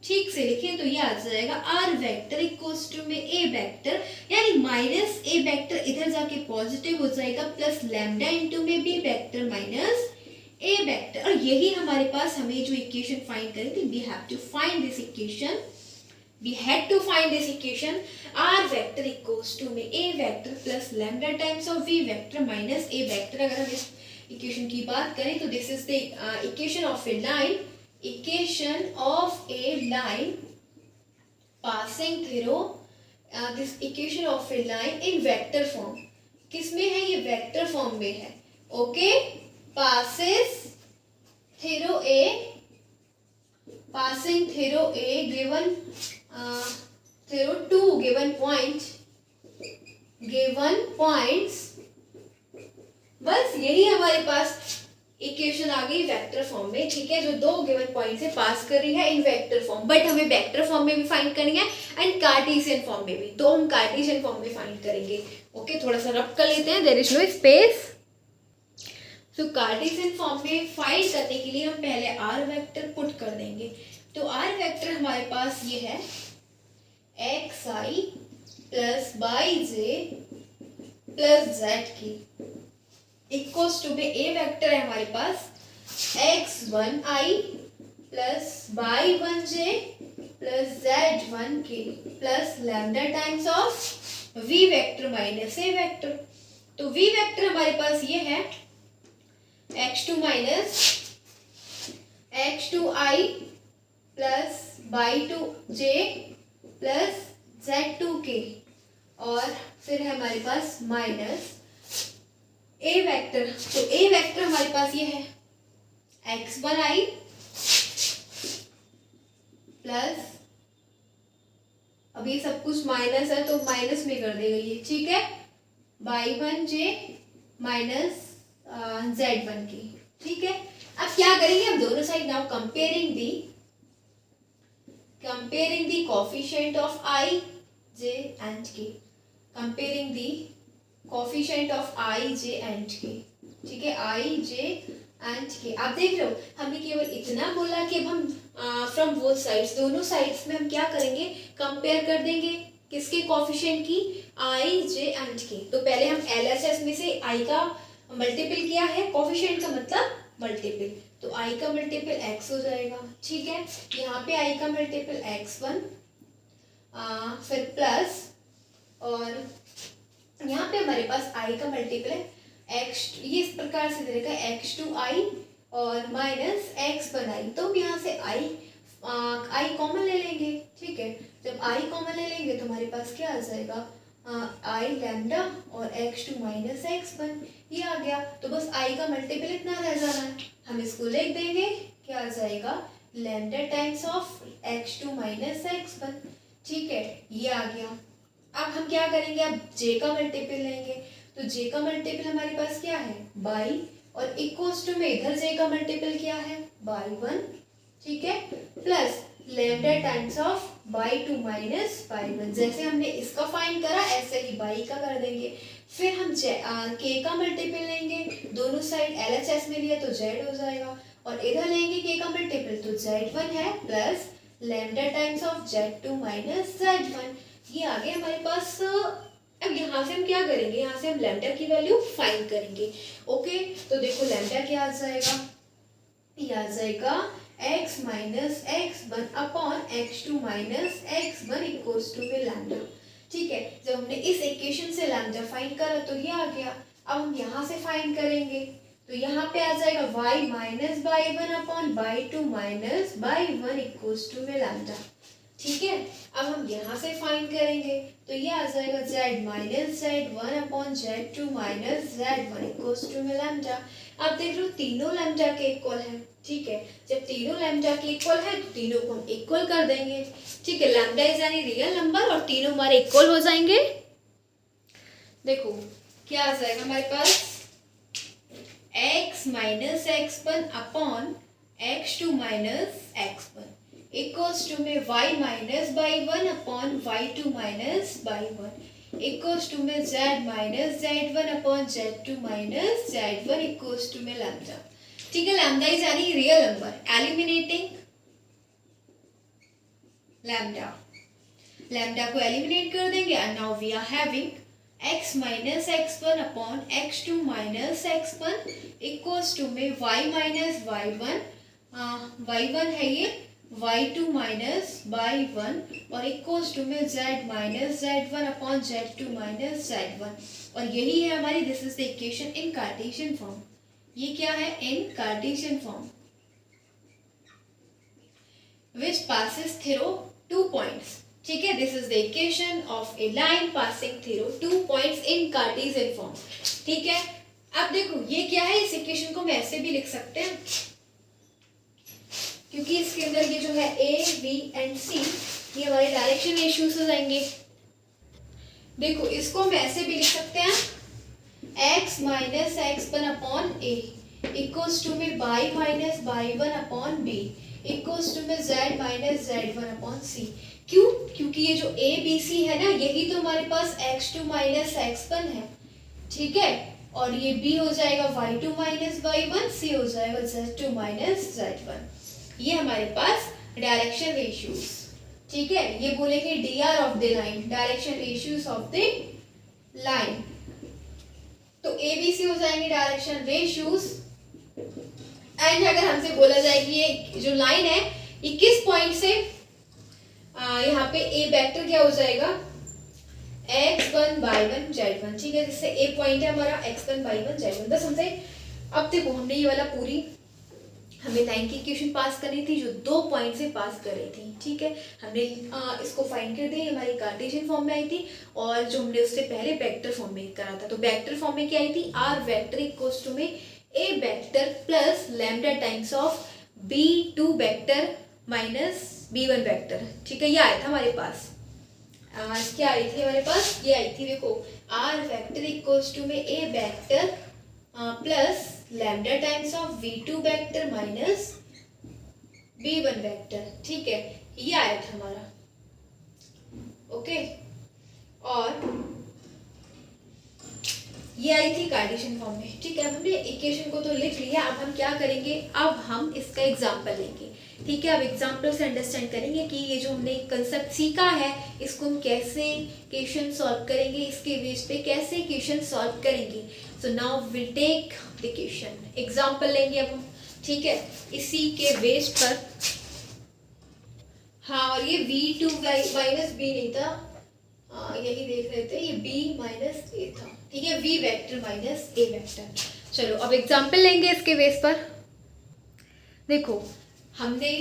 ठीक से लिखें तो ये आ जाएगा R वेक्टर इक्वल्स टू में A वेक्टर, यानी माइनस A वेक्टर इधर जाके पॉजिटिव हो जाएगा, प्लस लैम्डा इंटू में B vector minus A vector. और यही हमारे पास हमें जो इक्वेशन फाइंड करनी थी, we have to find this equation, we had to find this equation R vector equals to में A vector plus lambda times of V vector minus A vector। अगर हम इस इक्वेशन की बात करें तो this is the equation of a line, equation of a line passing through this equation of a line in vector form। किसमें है ये, वेक्टर फॉर्म में है। Okay, passes through a passing through a given through two given points, बस यही हमारे पास इक्वेशन आ गई वेक्टर फॉर्म में। ठीक है, जो दो गिवन पॉइंट से पास कर रही है इन वेक्टर फॉर्म, बट हमें वेक्टर फॉर्म में भी फाइंड करनी है एंड कार्टेशियन फॉर्म में भी, तो हम कार्टेशियन फॉर्म में फाइंड करेंगे। ओके, थोड़ा सा रब कर लेते हैं, देयर इज नो स्पेस। तो कार्टेशियन फॉर्म में फाइंड करने के लिए हम पहले आर वेक्टर पुट कर देंगे। तो आर वेक्टर हमारे पास ये है xi plus by J plus Z की इक्वल्स टू में ए वेक्टर है हमारे पास x1i plus by 1j plus z1k plus lambda times of v vector minus a vector. तो v वेक्टर हमारे पास ये है x2 minus x2i plus by 2j plus z2k, और फिर है हमारे पास माइनस ए वेक्टर। तो ए वेक्टर हमारे पास ये है x1i प्लस, अभी सब कुछ माइनस है तो माइनस में कर देगा ये, ठीक है, बाई 1j माइनस z1k। ठीक है, अब क्या करेंगे, हम दोनों side now comparing the coefficient of i j and k, comparing the coefficient of i j and k। ठीक है, i j and k। आप देख रहे हो हमने केवल इतना बोला कि अब हम फ्रॉम बोथ साइड्स, दोनों साइड्स में हम क्या करेंगे, कंपेयर कर देंगे किसके कोफिशिएंट की, i j and k। तो पहले हम LHS में से i का मल्टीपल किया है, कोफिशिएंट का मतलब मल्टीपल, तो i का मल्टीपल x हो जाएगा, ठीक है। यहाँ पे i का मल्टीपल x1, फिर प्लस, और यहाँ पे हमारे पास i का मल्टीपल है x, ये इस प्रकार से दे रखा है x2i और माइनस x1i, तो हम यहाँ से i कॉमन ले लेंगे, ठीक है। जब i कॉमन ले लेंगे तो हमारे पास क्या आ जाएगा, i लैम्डा और x2 माइनस x1, ये आ गया। तो बस i का मल्टीपल इतना रह जाना है, हम इसको लिख देंगे, क्या आ जाएगा, lambda times of x2 minus x1, ठीक है, ये आ गया। अब हम क्या करेंगे, अब j का मल्टीपल लेंगे, तो j का मल्टीपल हमारे पास क्या है, बाई, और इक्वल्स टू में इधर j का मल्टीपल क्या है, बाई 1, ठीक है, plus lambda times of by 2 minus y 1। जैसे हमने इसका फाइंड करा ऐसे ही बाई का कर देंगे। फिर हम k का मल्टीपल लेंगे, दोनों साइड LHS में लिया तो z हो जाएगा, और इधर लेंगे k का मल्टीपल तो z1 है, plus lambda times of z2 minus z1, ये आ गया हमारे पास। अब यहाँ से हम क्या करेंगे, यहाँ से हम लैम्डा की वैल्यू फाइंड करेंगे। ओके, तो देखो लैम्डा क्या आ जाएगा, ये आ जाएगा x minus x1 upon x2 minus x1 equals to में लैम्डा, ठीक है। जब हमने इस इक्वेशन से लैम्डा फाइंड करा तो ये आ गया। अब हम यहाँ से फाइंड करेंगे, तो यहाँ पे आ जाएगा y minus y 1 upon y 2 minus y 1 equals to में लैम्डा, ठीक है। अब हम यहाँ से फाइंड करेंगे, तो ये आ जाएगा z minus z1 upon z2 minus z1 equals to में लैम्डा। अब देख लो तीनों लैम्डा के इक्वल है, ठीक है। जब तीनों लैम्डा के इक्वल है तो तीनों को हम इक्वल कर देंगे, ठीक है। लैम्डा इज यानी रियल नंबर और तीनों हमारे इक्वल हो जाएंगे। देखो क्या आ जाएगा हमारे पास, x minus x1 upon x2 minus x1 equals to में y minus y 1 upon y2 minus y 1 equals to में z minus z1 upon z2 minus z1 equals to में लैम्डा, ठीक है। लैम्डा इज यानी real number, eliminating lambda, lambda को एलिमिनेट कर देंगे, and now we are having x minus x1 upon x2 minus x1 equals to में y माइनस y1, y1 है ये, y2 माइनस बाई 1 और इक्वल्स टू में z minus z1 upon z2 minus z1, और यही है हमारी, this is the equation in Cartesian form. ये क्या है, in Cartesian form, which passes through 2 points, ठीक है। This is the equation of a line passing through 2 points in Cartesian form, ठीक है। अब देखो ये क्या है, इस इक्वेशन को हम ऐसे भी लिख सकते हैं, क्योंकि इसके अंदर ये जो है ए बी एंड सी ये हमारे डायरेक्शन रेशियोज हो जाएंगे। देखो इसको हम ऐसे भी लिख सकते हैं, x minus x1 upon a equals to में y minus y 1 upon b equals to में z minus z1 upon c. क्यों, क्योंकि ये जो ए बी सी है ना, यही तो हमारे पास x2 माइनस x1 है, ठीक है, और ये b हो जाएगा y2 माइनस y1, c हो जाएगा z2 माइनस z1। ये हमारे पास डायरेक्शन रेशियोज, ठीक है। ये बोलेंगे dr of the line, direction ratios of the line, तो ABC हो जाएंगे डायरेक्शन रेशियोज। एंड अगर हमसे बोला जाए कि ये जो लाइन है ये किस पॉइंट से, यहाँ पे A वेक्टर क्या हो जाएगा, x1 y1 z1, ठीक है, जिससे A पॉइंट है हमारा x1 y1 z1, बस हमसे। अब देखो हमने ये वाला पूरी हमें लाइन की इक्वेशन पास करनी थी जो 2 पॉइंट से पास कर रही थी, ठीक है। हमने इसको फाइंड कर दिया, हमारी कार्टेशियन फॉर्म में आई थी, और जो हमने उससे पहले वेक्टर फॉर्म में करा था, तो वेक्टर फॉर्म में क्या आई थी, r वेक्टर इक्वल्स टू में a vector plus lambda times of b2 vector minus b1 vector, ठीक है। ये आया था हमारे पास, क्या आई थी हमारे पास, ये आई थी, देखो r वेक्टर इक्वल्स टू में a vector plus lambda times of v2 vector minus b1 vector, ठीक है, ये आया था हमारा। ओके, और ये आई थी कार्टेशियन फॉर्म में, ठीक है। अब हमने इक्वेशन को तो लिख लिया, अब हम क्या करेंगे, अब हम इसका एग्जाम्पल लेंगे, ठीक है। अब एग्जाम्पल से अंडरस्टैंड करेंगे कि ये जो हमने कंसेप्ट सीखा है इसको हम कैसे इक्वेशन सॉल्व करेंगे, इसके बेस पे कैसे इक्वेशन सॉल्व करेंगे। So now will take the equation, example लेंगे अब हम, ठीक है, इसी के बेस पर। हाँ, और ये v2 माइनस बी नहीं था, यही देख रहे थे, ये b माइनस ए था, ठीक है, v vector minus a vector. चलो अब एग्जाम्पल लेंगे इसके बेस पर। देखो हमने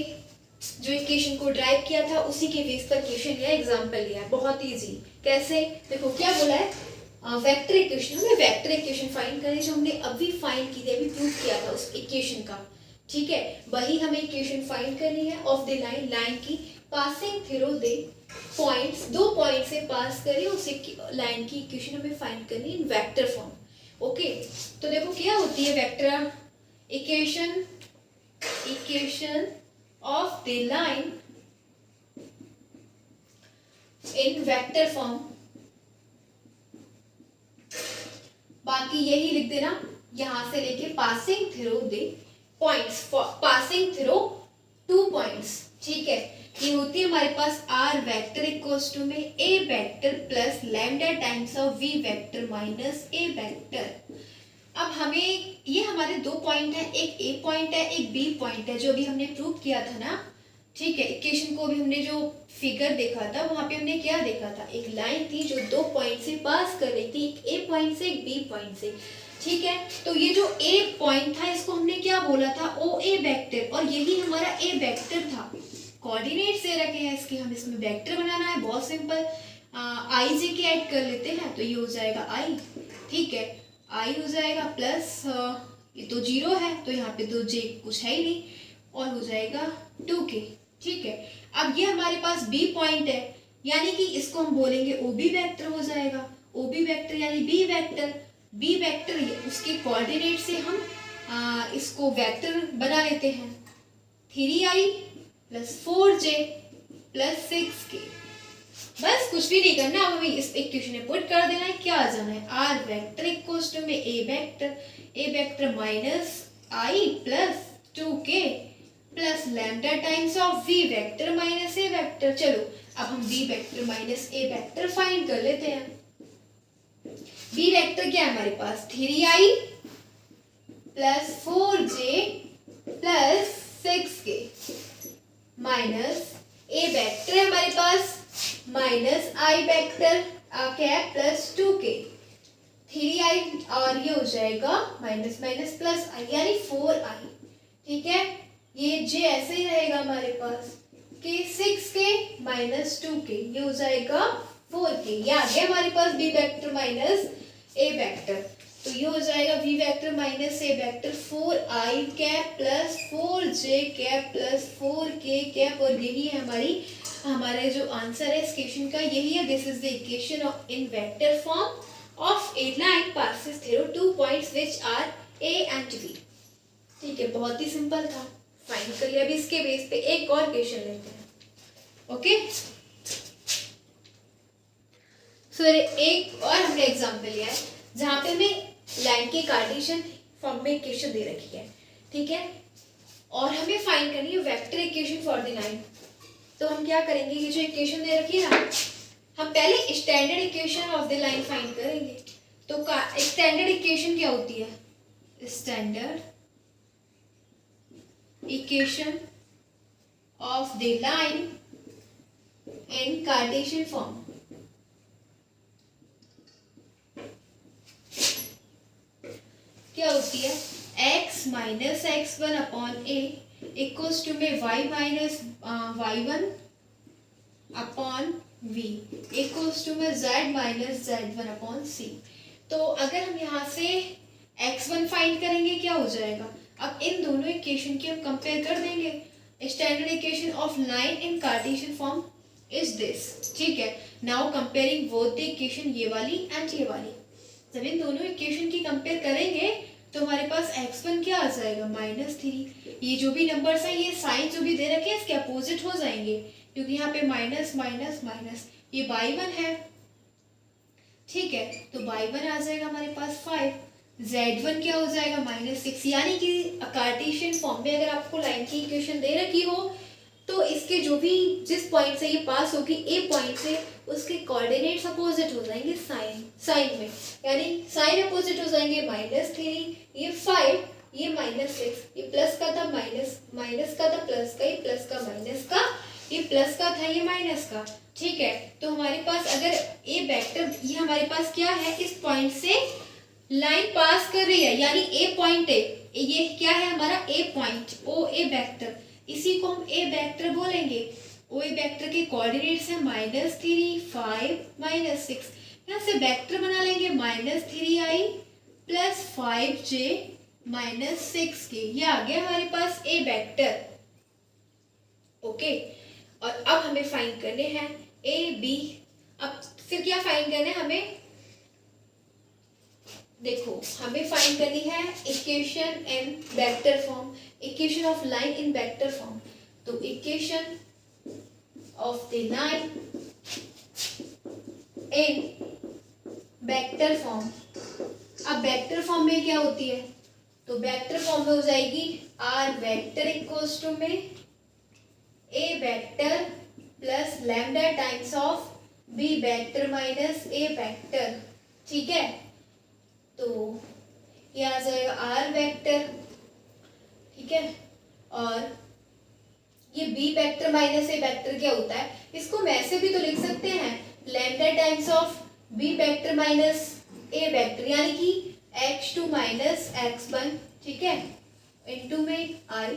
जो इक्वेशन को ड्राइव किया था उसी के बेस पर इक्वेशन लिया, एग्जाम्पल लिया, बहुत इजी। कैसे, देखो क्या बोला है, वेक्टर इक्वेशन, हमें वेक्टर इक्वेशन फाइंड करें जो हमने अभी फाइंड की थी, अभी प्रूव किया था उस इक्वेशन का, ठीक है। वही हमें इक्वेशन फाइंड करनी है ऑफ द लाइन, लाइन की पासिंग थ्रू द पॉइंट्स, दो पॉइंट से पास करें उस लाइन की इक्वेशन हमें फाइंड करनी इन वेक्टर फॉर्म। ओके, तो देखो क्या होती है vector equation, equation of the line in vector form. बाकी यही लिख देना, यहां से लेके passing through the points, passing through two points, ठीक है। ये होती है हमारे पास आर वेक्टर इक्वल्स टू में a vector plus lambda times of we vector minus a vector. अब हमें ये हमारे दो पॉइंट है, एक ए पॉइंट है एक बी पॉइंट है, जो भी हमने प्रूव किया था ना, ठीक है। इक्वेशन को भी हमने जो फिगर देखा था वहां पे हमने क्या देखा था, एक लाइन थी जो दो पॉइंट से पास कर रही थी, एक ए पॉइंट से एक बी पॉइंट से, ठीक है। तो ये जो ए पॉइंट था इसको हमने क्या बोला था, ओ ए वेक्टर, और यही हमारा ए वेक्टर था। कोऑर्डिनेट्स दे रखे हैं इसके, हम इसमें वेक्टर बनाना है, बहुत सिंपल, आई जे के ऐड कर लेते हैं तो ये हो जाएगा आई, ठीक है, आई हो जाएगा प्लस ये तो जीरो है तो यहाँ पे तो जे कुछ है ही नहीं, और हो जाएगा 2k, ठीक है। अब ये हमारे पास बी पॉइंट है, यानी कि इसको हम बोलेंगे ओ बी वेक्टर हो जाएगा, ओ बी वेक्टर यानी बी वेक्टर, बी वेक्टर उसके कोऑर्डिनेट से हम इसको वेक्टर बना लेते हैं, 3i plus 4j plus 6k। बस कुछ भी नहीं करना, अब हमें इस इक्वेशन में पुट कर देना है, क्या आ जाना है, आर वेक्टर इक्वल्स टू में a vector minus i plus 2k plus lambda times of we vector minus a vector. चलो अब हम v vector minus a vector find कर लेते हैं। वी वेक्टर क्या है हमारे पास, 3i plus 4j plus 6k minus a vector है हमारे पास minus i vector cap plus 2k, 3i और ये हो जाएगा माइनस माइनस प्लस आई यानी 4i, ठीक है। ये j ऐसे ही रहेगा हमारे पास, के 6k माइनस 2k ये हो जाएगा 4k। ये आ गया हमारे पास b vector minus a vector, तो ये हो जाएगा v vector minus a vector 4i cap plus 4j cap plus 4k cap, और यही है हमारा जो आंसर है इस क्वेश्चन का, यही है। This is the equation of in vector form of a line passes through two points which are a and b, ठीक है। बहुत ही सिंपल था, फाइंड कर लिया। अभी इसके बेस पे एक और क्वेश्चन लेते हैं, ओके। सो एक और हमने एग्जांपल लिया है जहां पे हमें लाइन के कार्टेशियन फॉर्म में इक्वेशन दे रखी है, ठीक है, और हमें फाइंड करनी है vector equation for the line. तो हम क्या करेंगे, ये जो इक्वेशन दे रखी है ना, हम पहले standard equation of the line find करेंगे। तो स्टैंडर्ड इक्वेशन क्या होती है, standard equation of the line in Cartesian form, क्या होती है, x minus x1 upon a equals to में y minus y1 upon v equals to में z minus z1 upon c। तो अगर हम यहाँ से x1 फाइंड करेंगे क्या हो जाएगा, अब इन दोनों इक्वेशन की हम कंपेयर कर देंगे। Standard equation of line in Cartesian form is this, ठीक है। Now comparing both the equation, ये वाली एंड ये वाली, जब इन दोनों इक्वेशन की कंपेयर करेंगे तो हमारे पास x1 क्या आ जाएगा -3। ये जो भी नंबर्स हैं ये साइन जो भी दे रखे हैं इसके अपोजिट हो जाएंगे, क्योंकि यहाँ पे माइनस माइनस माइनस, ये y1 है ठीक है, तो y1 आ जाएगा हमारे पास 5, z1 क्या हो जाएगा -6। यानी कि कार्टेशियन फॉर्म में अगर आपको लाइन की इक्वेशन दे रखी हो तो इसके जो भी जिस पॉइंट से ये पास होगी ए पॉइंट से, उसके कोऑर्डिनेट्स अपोजिट हो जाएंगे साइन में, यानी साइन अपोजिट हो जाएंगे -3, ये 5, ये -6, ये प्लस का था माइनस का था प्लस का, ये प्लस का माइनस का, ये प्लस का था ये माइनस का। ठीक है, तो हमारे पास अगर ए वेक्टर, ये हमारे पास क्या है, इस पॉइंट से लाइन पास कर रही है, यानी ए पॉइंट है, ये क्या है हमारा ए पॉइंट, ओ ए वेक्टर, इसी को हम ए वेक्टर बोलेंगे। ओ ए वेक्टर के कोऑर्डिनेट्स है -3, 5, -6। यहाँ से वेक्टर बना लेंगे -3i + 5j -6k, ये आ गया हमारे पास ए वेक्टर। ओके, और अब हमें फाइंड करने हैं ए बी। अब फिर क्या फाइंड करना है हमें, देखो हमें फाइंड करनी है equation in vector form, equation of line in vector form. तो equation of the line in vector form. अब वेक्टर फॉर्म में क्या होती है, तो वेक्टर फॉर्म में हो जाएगी आर वेक्टर इक्वल्स टू में a vector plus lambda times of B vector minus a vector. ठीक है, तो ये आ जाएगा आर वेक्टर, ठीक है, और ये B vector minus a vector क्या होता है, इसको हम ऐसे भी तो लिख सकते हैं, lambda times of B vector minus a vector, यानी कि x2 माइनस x1, ठीक है, इनटू में i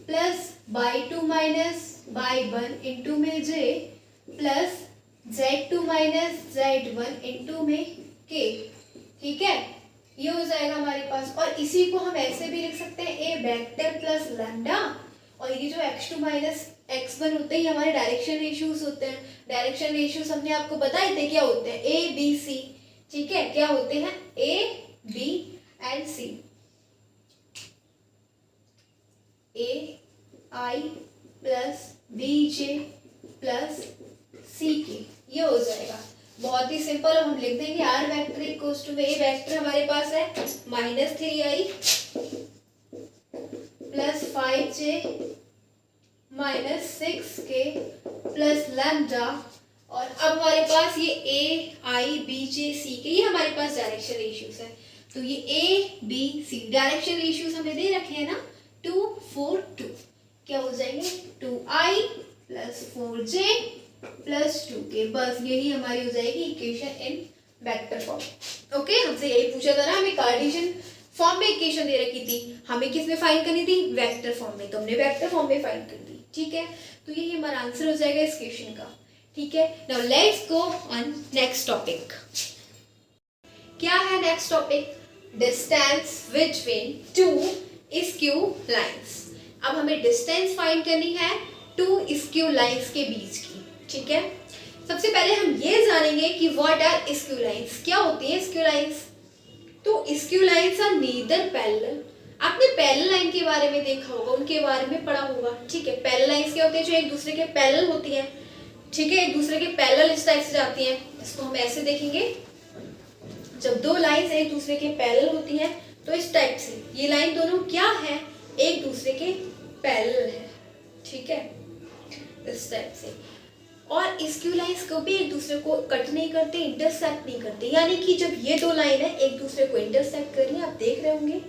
plus y2 minus y1 into में j plus z2 minus z1 into में k। ठीक है, ये हो जाएगा हमारे पास, और इसी को हम ऐसे भी लिख सकते हैं ए वेक्टर प्लस लैम्डा, और ये जो x2 माइनस x1 होते हैं ये हमारे डायरेक्शन रेशियोज होते हैं। डायरेक्शन रेशियोज हमने आपको बताए थे क्या होते हैं, ए बी सी। ठीक है, क्या होते हैं, a b and c, a i plus b j plus c के, ये हो जाएगा। बहुत ही सिंपल, हम लिख देंगे r vector equals to a vector हमारे पास है -3i plus 5j -6k plus lambda, और अब हमारे पास ये ए आई बी जे सी के, ये हमारे पास डायरेक्शन रेशियोज है। तो ये a b c direction ratios हमें दे रखे हैं ना, 2 4 2, क्या हो जाएंगे 2i plus 4j plus 2k, बस यही हमारी हो जाएगी equation in vector form. Okay, हमसे यही पूछा था ना, हमें कार्टेशियन फॉर्म में इक्वेशन दे रखी थी, हमें किस में फाइंड करनी थी, वेक्टर फॉर्म में, तो हमने वेक्टर फॉर्म में फाइंड कर दी। ठीक है, तो यही हमारा आंसर हो जाएगा इस क्वेश्चन का। ठीक है, now let's go on next topic. क्या है next topic, distance between to skew lines. अब हमें डिस्टेंस फाइंड करनी है टू स्क्यू लाइंस के बीच की। ठीक है, सबसे पहले हम ये जानेंगे कि व्हाट आर स्क्यू लाइंस, क्या होती है स्क्यू लाइंस। तो skew lines are neither parallel. आपने पैरेलल लाइन के बारे में देखा होगा, उनके बारे में पढ़ा होगा। ठीक है, पैरेलल लाइंस क्या होती है, जो एक दूसरे के पैरेलल होती है। ठीक है, एक दूसरे के पैरेलल इस टाइप से जाती हैं, इसको हम ऐसे देखेंगे, जब दो लाइंस एक दूसरे के पैरेलल होती हैं तो इस टाइप से ये लाइन दोनों क्या है, एक दूसरे के पैरेलल है। ठीक है, इस टाइप से। और स्क्यू लाइंस कभी एक दूसरे को कट नहीं करते, इंटरसेक्ट नहीं करते, यानी कि जब ये दो लाइन है एक दूसरे को इंटरसेक्ट कर रही है, आप देख रहे होंगे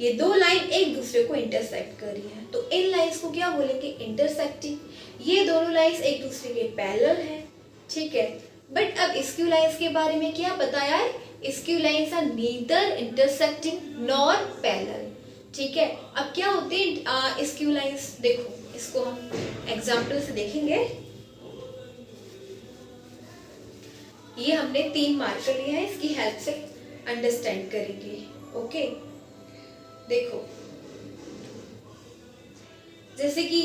ये दो लाइन एक दूसरे को इंटरसेक्ट कर रही है, तो इन लाइंस को क्या बोलेंगे, इंटरसेक्टिंग। ये दोनों लाइंस एक दूसरे के पैरेलल हैं। ठीक है, बट अब स्क्यू लाइंस के बारे में क्या बताया है, skew lines are neither intersecting nor parallel. ठीक है, अब क्या होते हैं स्क्यू लाइंस, देखो इसको हम एग्जाम्पल से देखेंगे। ये हमने 3 मार्कर लिए हैं, इसकी हेल्प से अंडरस्टैंड करेंगे। ओके, देखो जैसे कि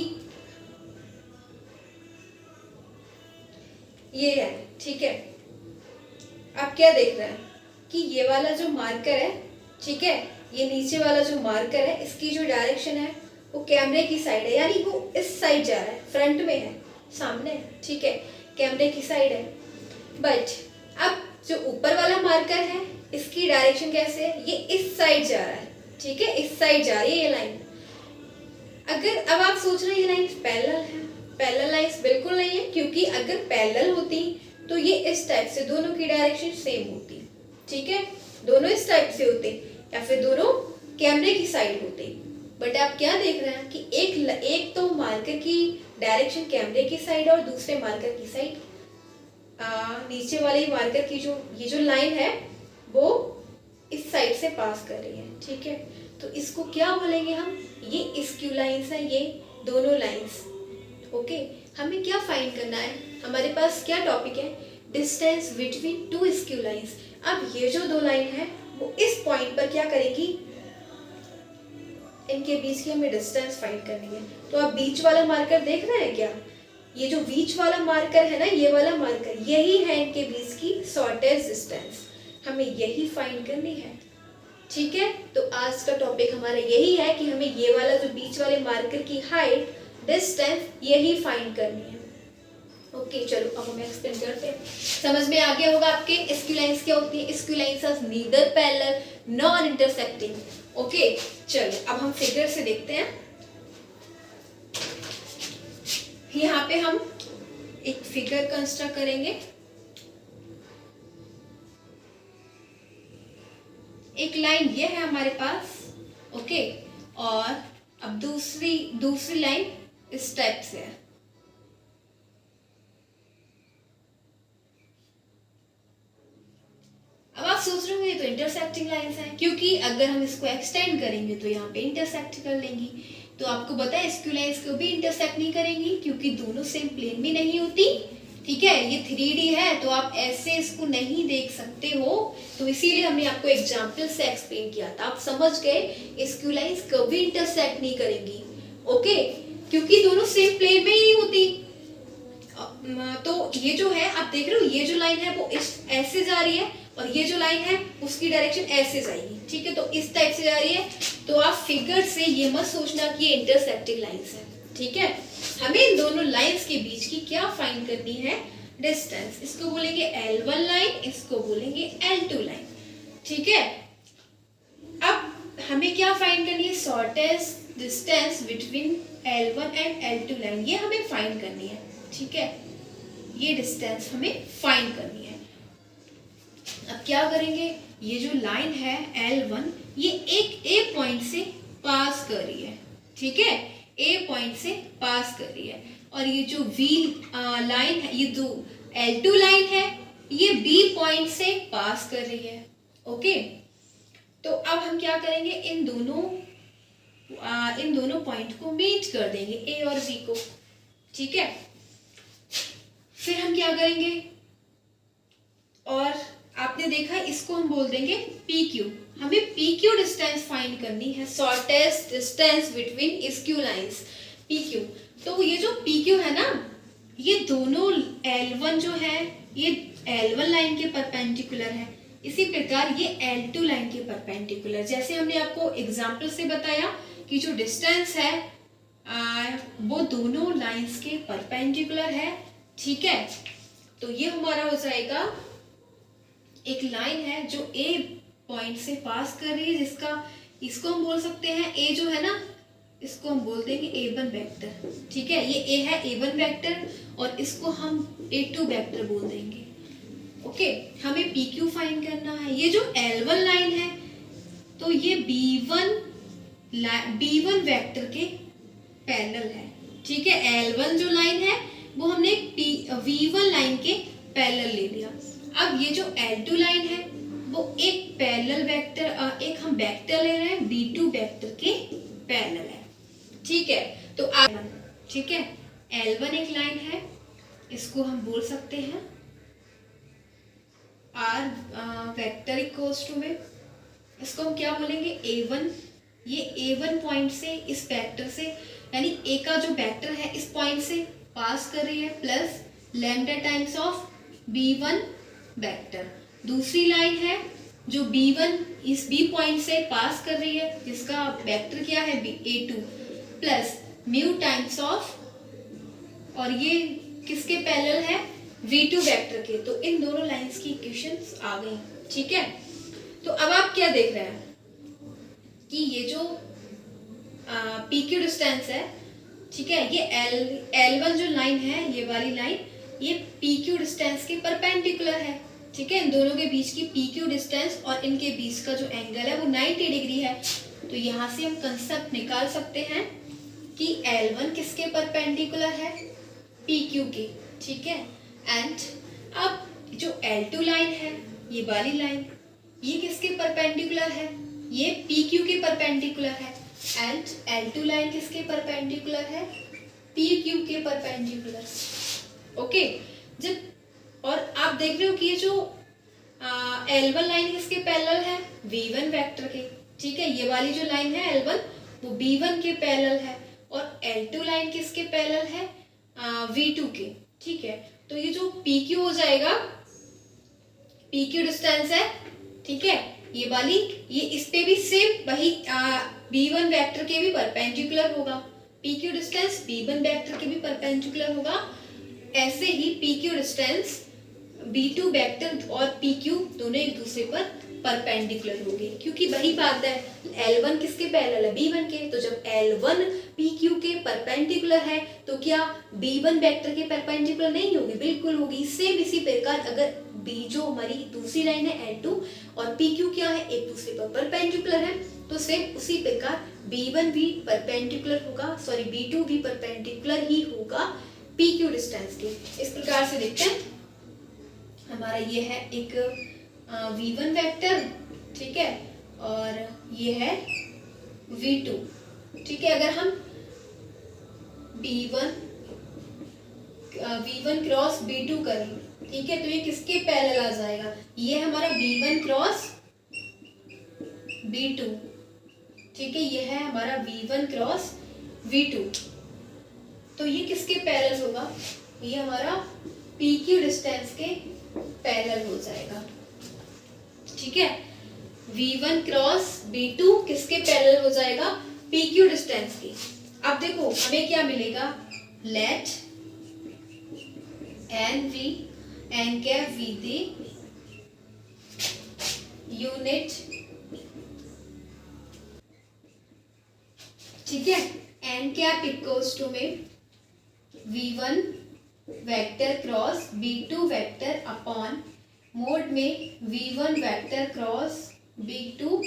ये है। ठीक है, आप क्या देख रहे हैं कि ये वाला जो मार्कर है, ठीक है, ये नीचे वाला जो मार्कर है, इसकी जो डायरेक्शन है वो कैमरे की साइड है, यानी वो इस साइड जा रहा है, फ्रंट में है, सामने है। ठीक है, कैमरे की साइड है। बट अब जो ऊपर वाला मार्कर है इसकी डायरेक्शन कैसे है, ये इस साइड जा रहा है, ठीक है, इस साइड जा रही है ये लाइन। अगर अब आप सोच रहे हैं ये लाइन पैरेलल है, पैरेलल लाइंस बिल्कुल नहीं है, क्योंकि अगर पैरेलल होती तो ये इस टाइप से दोनों की डायरेक्शन सेम होती, ठीक है, दोनों इस टाइप से होते या फिर दोनों कैमरे की साइड होते। बट आप क्या देख रहे हैं कि एक तो मार्कर की डायरेक्शन कैमरे की साइड और दूसरे मार्कर की साइड नीचे वाले मार्कर की ये जो लाइन है वो इस साइड से पास कर रही है, ठीक है। तो इसको क्या बोलेंगे हम, ये स्क्यू लाइंस है, ये दोनों लाइंस। ओके, हमें क्या फाइंड करना है, हमारे पास क्या टॉपिक है, distance between to skew lines. अब ये जो दो लाइन है वो इस पॉइंट पर क्या करेगी, इनके बीच की हमें डिस्टेंस फाइंड करनी है। तो आप बीच वाला मार्कर देख रहे हैं क्या, ये जो बीच वाला मार्कर है ना, ये वाला मार्कर, यही है इनके बीच की शॉर्टेस्ट डिस्टेंस, हमें यही फाइंड करनी है, ठीक है। तो आज का टॉपिक हमारा यही है कि हमें ये वाला जो बीच वाले मार्कर की हाइट, डिस्टेंस, यही फाइंड करनी है। ओके, चलो अब हम एक्सप्लेन करते हैं। समझ में आ गया होगा आपके स्क्यू लाइंस क्या होती है। Skew lines are neither parallel non intersecting. Okay, चलो अब हम फिगर से देखते हैं। यहाँ पे हम एक फिगर कंस्ट्रक्ट करेंगे। एक लाइन ये है हमारे पास, ओके, और अब दूसरी लाइन इस टाइप से है। अब आप सोच रहे होंगे ये तो इंटरसेक्टिंग लाइंस हैं, क्योंकि अगर हम इसको एक्सटेंड करेंगे तो यहाँ पे इंटरसेक्ट कर लेंगी। तो आपको पता है स्क्यू लाइंस को भी इंटरसेक्ट नहीं करेंगी, क्योंकि दोनों सेम प्लेन में नहीं होती, ठीक है। ये 3D है तो आप ऐसे इसको नहीं देख सकते हो, तो इसीलिए हमने आपको एग्जाम्पल से एक्सप्लेन किया था। आप समझ गए स्क्यू लाइंस कभी इंटरसेक्ट नहीं करेंगी, ओके, क्योंकि दोनों सेम प्लेन में ही नहीं होती। तो ये जो है आप देख रहे हो, ये जो लाइन है वो ऐसे जा रही है और ये जो लाइन है उसकी डायरेक्शन ऐसे जाएगी, ठीक है, तो इस टाइप से जा रही है। तो आप फिगर से ये मत सोचना कि ये इंटरसेक्टिंग लाइंस है, ठीक है। हमें इन दोनों लाइंस के बीच की क्या फाइंड करनी है, डिस्टेंस। इसको बोलेंगे L1 लाइन, इसको बोलेंगे L2 लाइन, ठीक है। अब हमें क्या फाइंड करनी है, shortest distance between L1 and L2 line, ये हमें फाइंड करनी है, ठीक है। ये डिस्टेंस हमें फाइंड करनी है। अब क्या करेंगे, ये जो लाइन है L1, ये एक A पॉइंट से पास कर रही है, ठीक है, A पॉइंट से पास कर रही है। और ये जो V लाइन है, ये जो L2 लाइन है, ये B पॉइंट से पास कर रही है, ओके। तो अब हम क्या करेंगे, इन दोनों पॉइंट को मीट कर देंगे, A और B को, ठीक है। फिर हम क्या करेंगे, और आपने देखा इसको हम बोल देंगे PQ। हमें PQ डिस्टेंस फाइंड करनी है, shortest distance between skew lines, PQ। तो ये जो PQ है ना, ये दोनों L1 जो है ये L1 लाइन के परपेंडिकुलर है, इसी प्रकार ये L2 लाइन के परपेंडिकुलर। जैसे हमने आपको एग्जाम्पल से बताया कि जो डिस्टेंस है वो दोनों लाइंस के परपेंडिकुलर है, ठीक है। तो ये हमारा हो जाएगा, एक लाइन है जो A पॉइंट से पास कर रही है, जिसका इसको हम बोल सकते हैं A जो है ना, इसको हम बोल देंगे A1 वेक्टर, ठीक है। ये A है A1 वेक्टर और इसको हम A2 वेक्टर बोल देंगे, ओके। हमें PQ फाइंड करना है। ये जो L1 लाइन है तो ये B1 वेक्टर के पैरेलल है, ठीक है। L1 जो लाइन है वो हमने V1 लाइन के पैरेलल ले लिया। अब ये जो L2 लाइन है वो एक पैरेलल वेक्टर, एक हम वेक्टर ले रहे हैं B2 वेक्टर के पैरेलल है, ठीक है। तो R1, ठीक है, L1 एक लाइन है, इसको हम बोल सकते हैं R वेक्टर इक्वल्स टू में, इसको हम क्या बोलेंगे A1। ये A1 पॉइंट से इस वेक्टर से, यानी A का जो वेक्टर है इस पॉइंट से पास कर रही है, plus lambda times of B1 vector. दूसरी लाइन है जो B1 इस B पॉइंट से पास कर रही है, जिसका वेक्टर क्या है A2, plus mu times of, और ये किसके पैरेलल है, v2 वेक्टर के। तो इन दोनों लाइंस की इक्वेशंस आ गई, ठीक है। तो अब आप क्या देख रहे हैं कि ये जो PQ डिस्टेंस है, ठीक है, ये L1 जो लाइन है, ये वाली लाइन, ये PQ डिस्टेंस के परपेंडिकुलर है, ठीक है। इन दोनों के बीच की PQ डिस्टेंस और इनके बीच का जो एंगल है वो 90 डिग्री है। तो यहाँ से हम कंसेप्ट निकाल सकते हैं कि L1 किसके परपेंडिकुलर है, PQ के, ठीक है। एंड अब जो L2 लाइन है, ये वाली लाइन, ये किसके परपेंडिकुलर है, ये PQ के परपेंडिकुलर है। एंड L2 लाइन किसके परपेंडिकुलर है, PQ के परपेंडिकुलर, ओके। जब और आप देख रहे हो कि ये जो L1 लाइन किसके पैरेलल है, V1 वेक्टर के, ठीक है। ये वाली जो लाइन है L1 वो V1 के पैरेलल है, और L2 लाइन किसके पैरेलल है, V2 के, ठीक है। तो ये जो PQ हो जाएगा, PQ डिस्टेंस है, ठीक है, ये वाली, ये इस पे भी सेम वही V1 वेक्टर के भी परपेंडिकुलर होगा, PQ डिस्टेंस V1 वेक्टर के भी परपेंडिकुलर होगा। ऐसे ही PQ डिस्टेंस V2 वेक्टर और PQ दोनों एक दूसरे पर परपेंडिकुलर होंगे, क्योंकि वही बात है, L1 किसके पैरेलल है, V1 के। तो जब L1 PQ के परपेंडिकुलर है तो क्या V1 वेक्टर के परपेंडिकुलर नहीं होगी, बिल्कुल होगी। सेम इसी प्रकार अगर B जो हमारी दूसरी लाइन है L2 और PQ क्या है, एक दूसरे पर परपेंडिकुलर है, तो सेम उसी प्रकार B1 भी परपेंडिकुलर होगा, सॉरी B2 भी परपेंडिकुलर ही होगा PQ डिस्टेंस के। इस प्रकार से देखते हैं, हमारा ये है एक V1 वेक्टर, ठीक है, और ये है V2, ठीक है। अगर हम V1 क्रॉस B2 करें, ठीक है, तो ये किसके पैरेलल आ जाएगा, ये हमारा V1 क्रॉस B2, ठीक है, ये है हमारा V1 क्रॉस V2। तो ये किसके पैरेलल होगा, ये हमारा PQ डिस्टेंस के पैरेलल हो जाएगा, ठीक है। V1 क्रॉस B2 किसके पैरेलल हो जाएगा, PQ डिस्टेंस की। अब देखो हमें क्या मिलेगा, let n cap V the unit, ठीक है, n कैप इक्वल्स टू में V1 vector cross B2 vector upon mod में V1 vector cross B2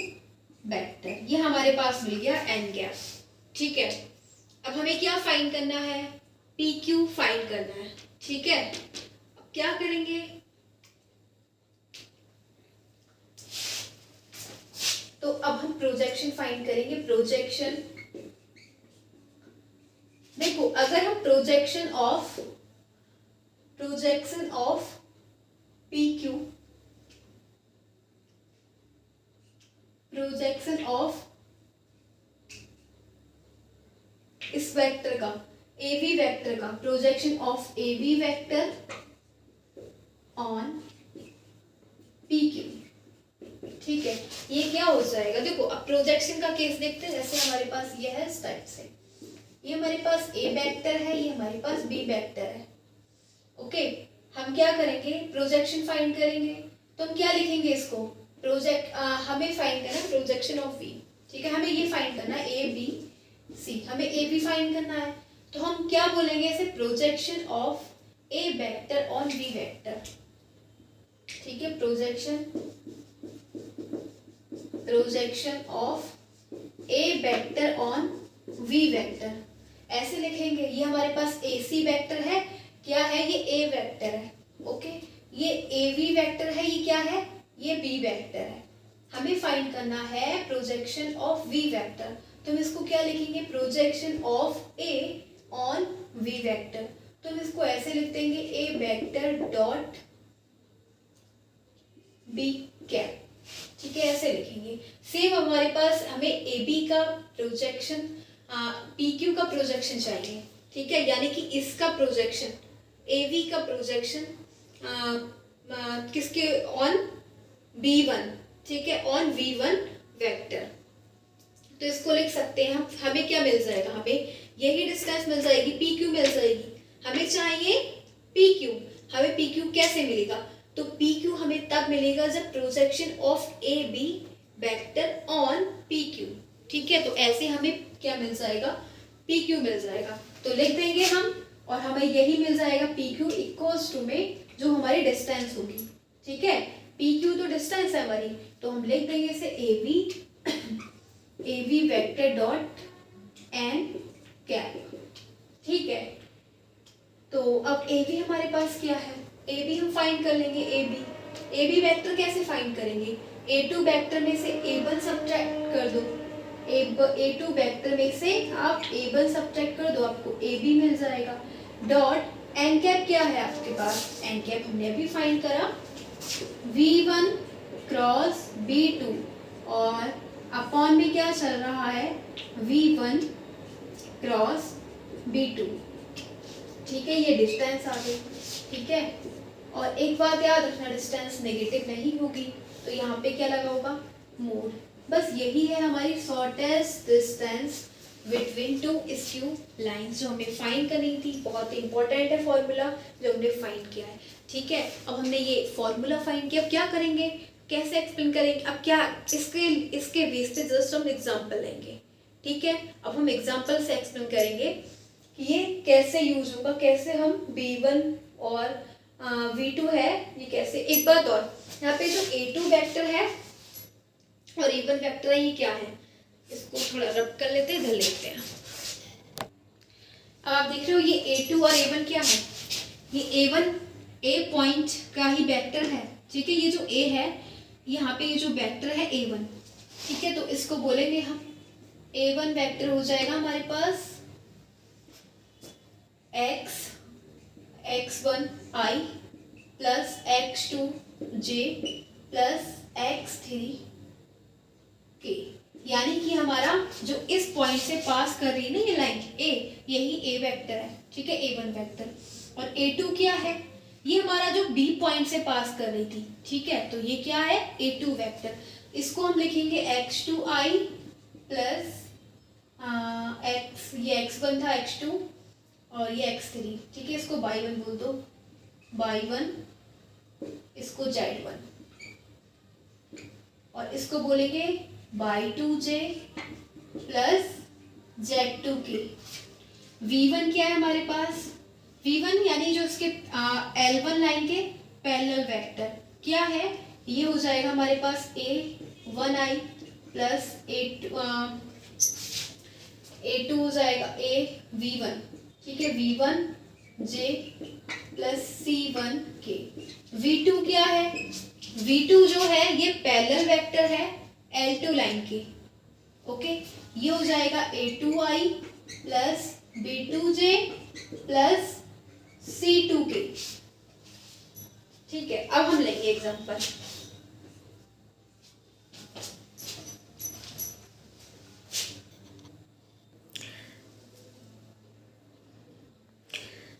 vector, ये हमारे पास मिल गया n कैप, ठीक है। अब हमें क्या फाइंड करना है, PQ फाइंड करना है, ठीक है। अब क्या करेंगे, तो अब हम प्रोजेक्शन फाइंड करेंगे। प्रोजेक्शन, देखो अगर हम projection of PQ, projection of इस वेक्टर का, AB वेक्टर का, projection of AB vector on PQ, ठीक है, ये क्या हो जाएगा। देखो अब प्रोजेक्शन का केस देखते हैं। जैसे हमारे पास ये है इस टाइप से, ये हमारे पास A वेक्टर है, ये हमारे पास B वेक्टर है, ओके। हम क्या करेंगे, प्रोजेक्शन फाइंड करेंगे। तो हम क्या लिखेंगे इसको, हमें फाइंड करना है प्रोजेक्शन ऑफ V, ठीक है। हमें ये फाइंड करना है ABC, हमें AB फाइंड करना है। तो हम क्या बोलेंगे इसे, projection of A vector on V vector, ठीक है। Projection of A vector on V vector, ऐसे लिखेंगे। ये हमारे पास AC वेक्टर है, क्या है, ये A वेक्टर है, ओके। ये AB वेक्टर है, ये क्या है, ये B वेक्टर है। हमें फाइंड करना है प्रोजेक्शन ऑफ V वेक्टर। तो हम इसको क्या लिखेंगे, projection of A on V vector. तो हम इसको ऐसे लिख देंगे, A vector dot B cap, ठीक है, ऐसे लिखेंगे। सेम हमारे पास हमें AB का प्रोजेक्शन, PQ का प्रोजेक्शन चाहिए, ठीक है, यानी कि इसका प्रोजेक्शन, AB का प्रोजेक्शन किसके, ऑन B1, ठीक है, ऑन V1 वेक्टर। तो इसको लिख सकते हैं हम, हमें क्या मिल जाएगा, हमें यही डिस्टेंस मिल जाएगी, PQ मिल जाएगी। हमें चाहिए PQ, हमें पी क्यू कैसे मिलेगा? तो पी क्यू हमें तब मिलेगा जब projection of a b vector on p q. ठीक है, तो ऐसे हमें क्या मिल जाएगा? पी क्यू मिल जाएगा। तो लिख देंगे हम, और हमें यही मिल जाएगा पी क्यू इक्वल्स टू में जो हमारी डिस्टेंस होगी। ठीक है, पी क्यू तो डिस्टेंस है हमारी, तो हम लिख देंगे इसे a b vector dot n cap. ठीक है, तो अब ए बी हमारे पास क्या है? ए बी हम फाइंड कर लेंगे। ए बी वेक्टर कैसे फाइंड करेंगे? ए टू वेक्टर में से ए वन सब्ट्रैक्ट कर दो, ए टू वेक्टर में से आप ए वन सब्ट्रैक्ट कर दो, आपको ए बी मिल जाएगा। डॉट एन कैप क्या है आपके पास? एन कैप हमने अभी फाइंड करा, V1 क्रॉस V2, और अपॉन में क्या चल रहा है? V1 cross V2। ठीक है, ये डिस्टेंस आ गई। ठीक है, और एक बात याद रखना, डिस्टेंस नेगेटिव नहीं होगी, तो यहाँ पे क्या लगा होगा? मोड। बस यही है हमारी shortest distance between to skew lines जो हमें फाइंड करनी थी। बहुत इंपॉर्टेंट है फॉर्मूला जो हमने फाइंड किया है। ठीक है, अब हमने ये फॉर्मूला फाइंड किया, अब क्या करेंगे, कैसे एक्सप्लेन करेंगे? अब क्या इसके बेस पे जस्ट हम एग्जांपल लेंगे। ठीक है, अब हम एग्जांपल से एक्सप्लेन करेंगे कि ये कैसे यूज होगा, कैसे हम V1 और V2 है ये कैसे। एक बात और, यहाँ पे जो A2 वेक्टर है और A1 वेक्टर है, ये क्या है? इसको थोड़ा रब कर लेते हैं, धर लेते हैं। अब आप देख रहे हो ये A2 और A1 क्या है? ये A1 A पॉइंट का ही वेक्टर है। ठीक है, ये जो A है, यहाँ पे ये जो वेक्टर है A1। ठीक है, तो इसको बोलेंगे हम A1 वेक्टर हो जाएगा हमारे पास x1 i plus x2 j plus x3 k, यानी कि हमारा जो इस पॉइंट से पास कर रही है ना ये लाइन A, यही A वेक्टर है। ठीक है, A1 वेक्टर। और A2 क्या है? ये हमारा जो B पॉइंट से पास कर रही थी। ठीक है, तो ये क्या है? A2 vector. इसको हम लिखेंगे x2i प्लस ये x1 था, x2 और ये x3। ठीक है, इसको y1 बोल दो, y1, इसको z1, और इसको बोलेंगे y2j प्लस z2k। v1 क्या है हमारे पास? v1 यानी जो इसके L1 लाइन के पैरेलल वेक्टर क्या है? ये हो जाएगा हमारे पास a1i प्लस a2 हो जाएगा v1। ठीक है, v1j प्लस c1k। v2 क्या है? v2 जो है ये पैरेलल वेक्टर है L2 लाइन के। ओके, ये हो जाएगा a2i plus b2j plus c2k। ठीक है, अब हम लेंगे एग्जांपल।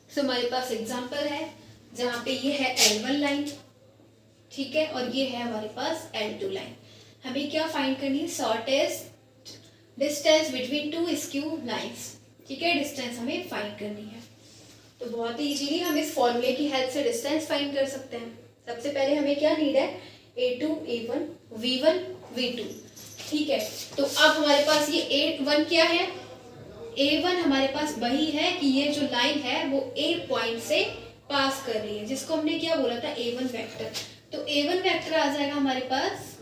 तो हमारे पास एग्जांपल है जहाँ पे ये है L1 लाइन। ठीक है, और ये है हमारे पास L2 लाइन। हमें क्या फाइंड करनी है? Shortest distance between to skew lines. ठीक है, डिस्टेंस हमें फाइंड करनी है। तो बहुत ही इजीली हम इस फॉर्मूले की हेल्प से डिस्टेंस फाइंड कर सकते हैं। सबसे पहले हमें क्या नीड है? A2 A1 V1 V2। ठीक है, तो अब हमारे पास ये A1 क्या है? A1 हमारे पास वही है कि ये जो लाइन है वो A पॉइंट से पास कर रही है, जिसको हमने क्या बोला था? A1 vector. तो A1 वेक्टर आ जाएगा हमारे पास,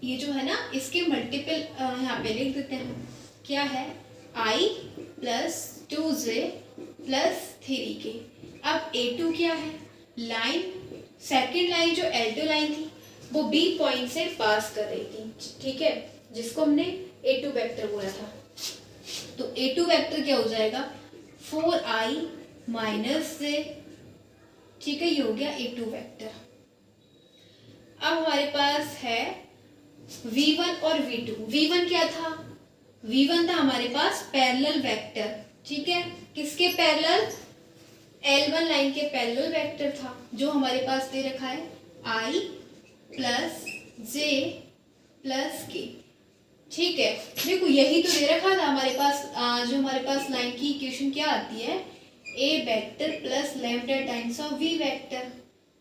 ये जो है ना इसके मल्टीपल यहाँ पे लिख देते हैं, क्या है? I plus 2j plus 3k। अब A2 क्या है? लाइन, सेकेंड लाइन जो L2 लाइन थी वो B पॉइंट से पास कर रही थी। ठीक है, जिसको हमने A2 वेक्टर बोला था। तो A2 वेक्टर क्या हो जाएगा? 4i minus j। ठीक है, ये हो गया A2 वेक्टर। अब हमारे पास है V1 और V2। V1 क्या था? V1 था हमारे पास पैरेलल वेक्टर। ठीक है, किसके पैरेलल? L1 लाइन के पैरेलल वेक्टर था, जो हमारे पास दे रखा है I plus j plus k। ठीक है, देखो यही तो दे रखा था हमारे पास। जो हमारे पास लाइन की इक्वेशन क्या आती है? A vector plus lambda times of we vector.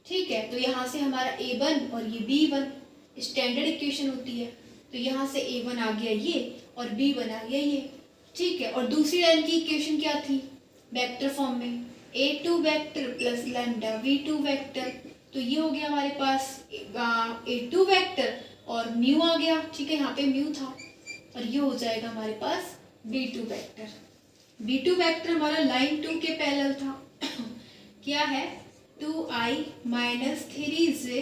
ठीक है, तो यहाँ से हमारा A1 और ये B1 स्टैंडर्ड इक्वेशन होती है, तो यहाँ से A1 आ गया ये और B1 आ गया ये। ठीक है, और दूसरी लाइन की इक्वेशन क्या थी वेक्टर फॉर्म में, A2 vector plus lambda V2 vector, तो ये हो गया हमारे पास A2 वेक्टर और म्यू आ गया। ठीक है, यहाँ पे म्यू था और ये हो जाएगा हमारे पास B2 वेक्टर। B2 वेक्टर हमारा लाइन 2 के पैरेलल था क्या है 2i माइनस 3j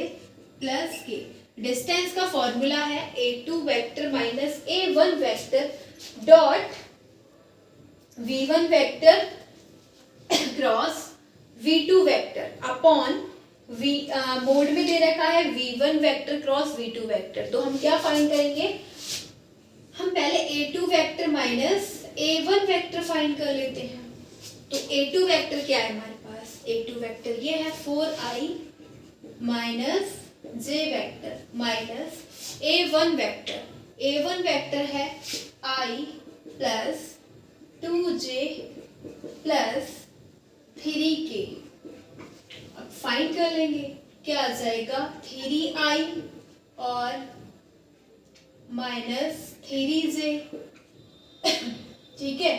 प्लस के। डिस्टेंस का फॉर्मूला है A2 vector minus A1 vector dot V1 vector cross V2 vector upon mod में दे रखा है V1 vector cross V2 vector. तो हम क्या फाइंड करेंगे, हम पहले A2 vector minus A1 vector find कर लेते हैं। तो A2 वेक्टर क्या है हमारे पास, A2 वेक्टर ये है 4i minus j vector minus A1 vector. A1 vector है i plus 2j plus 3k। अब फाइंड कर लेंगे, क्या आ जाएगा 3i और माइनस 3j ठीक है,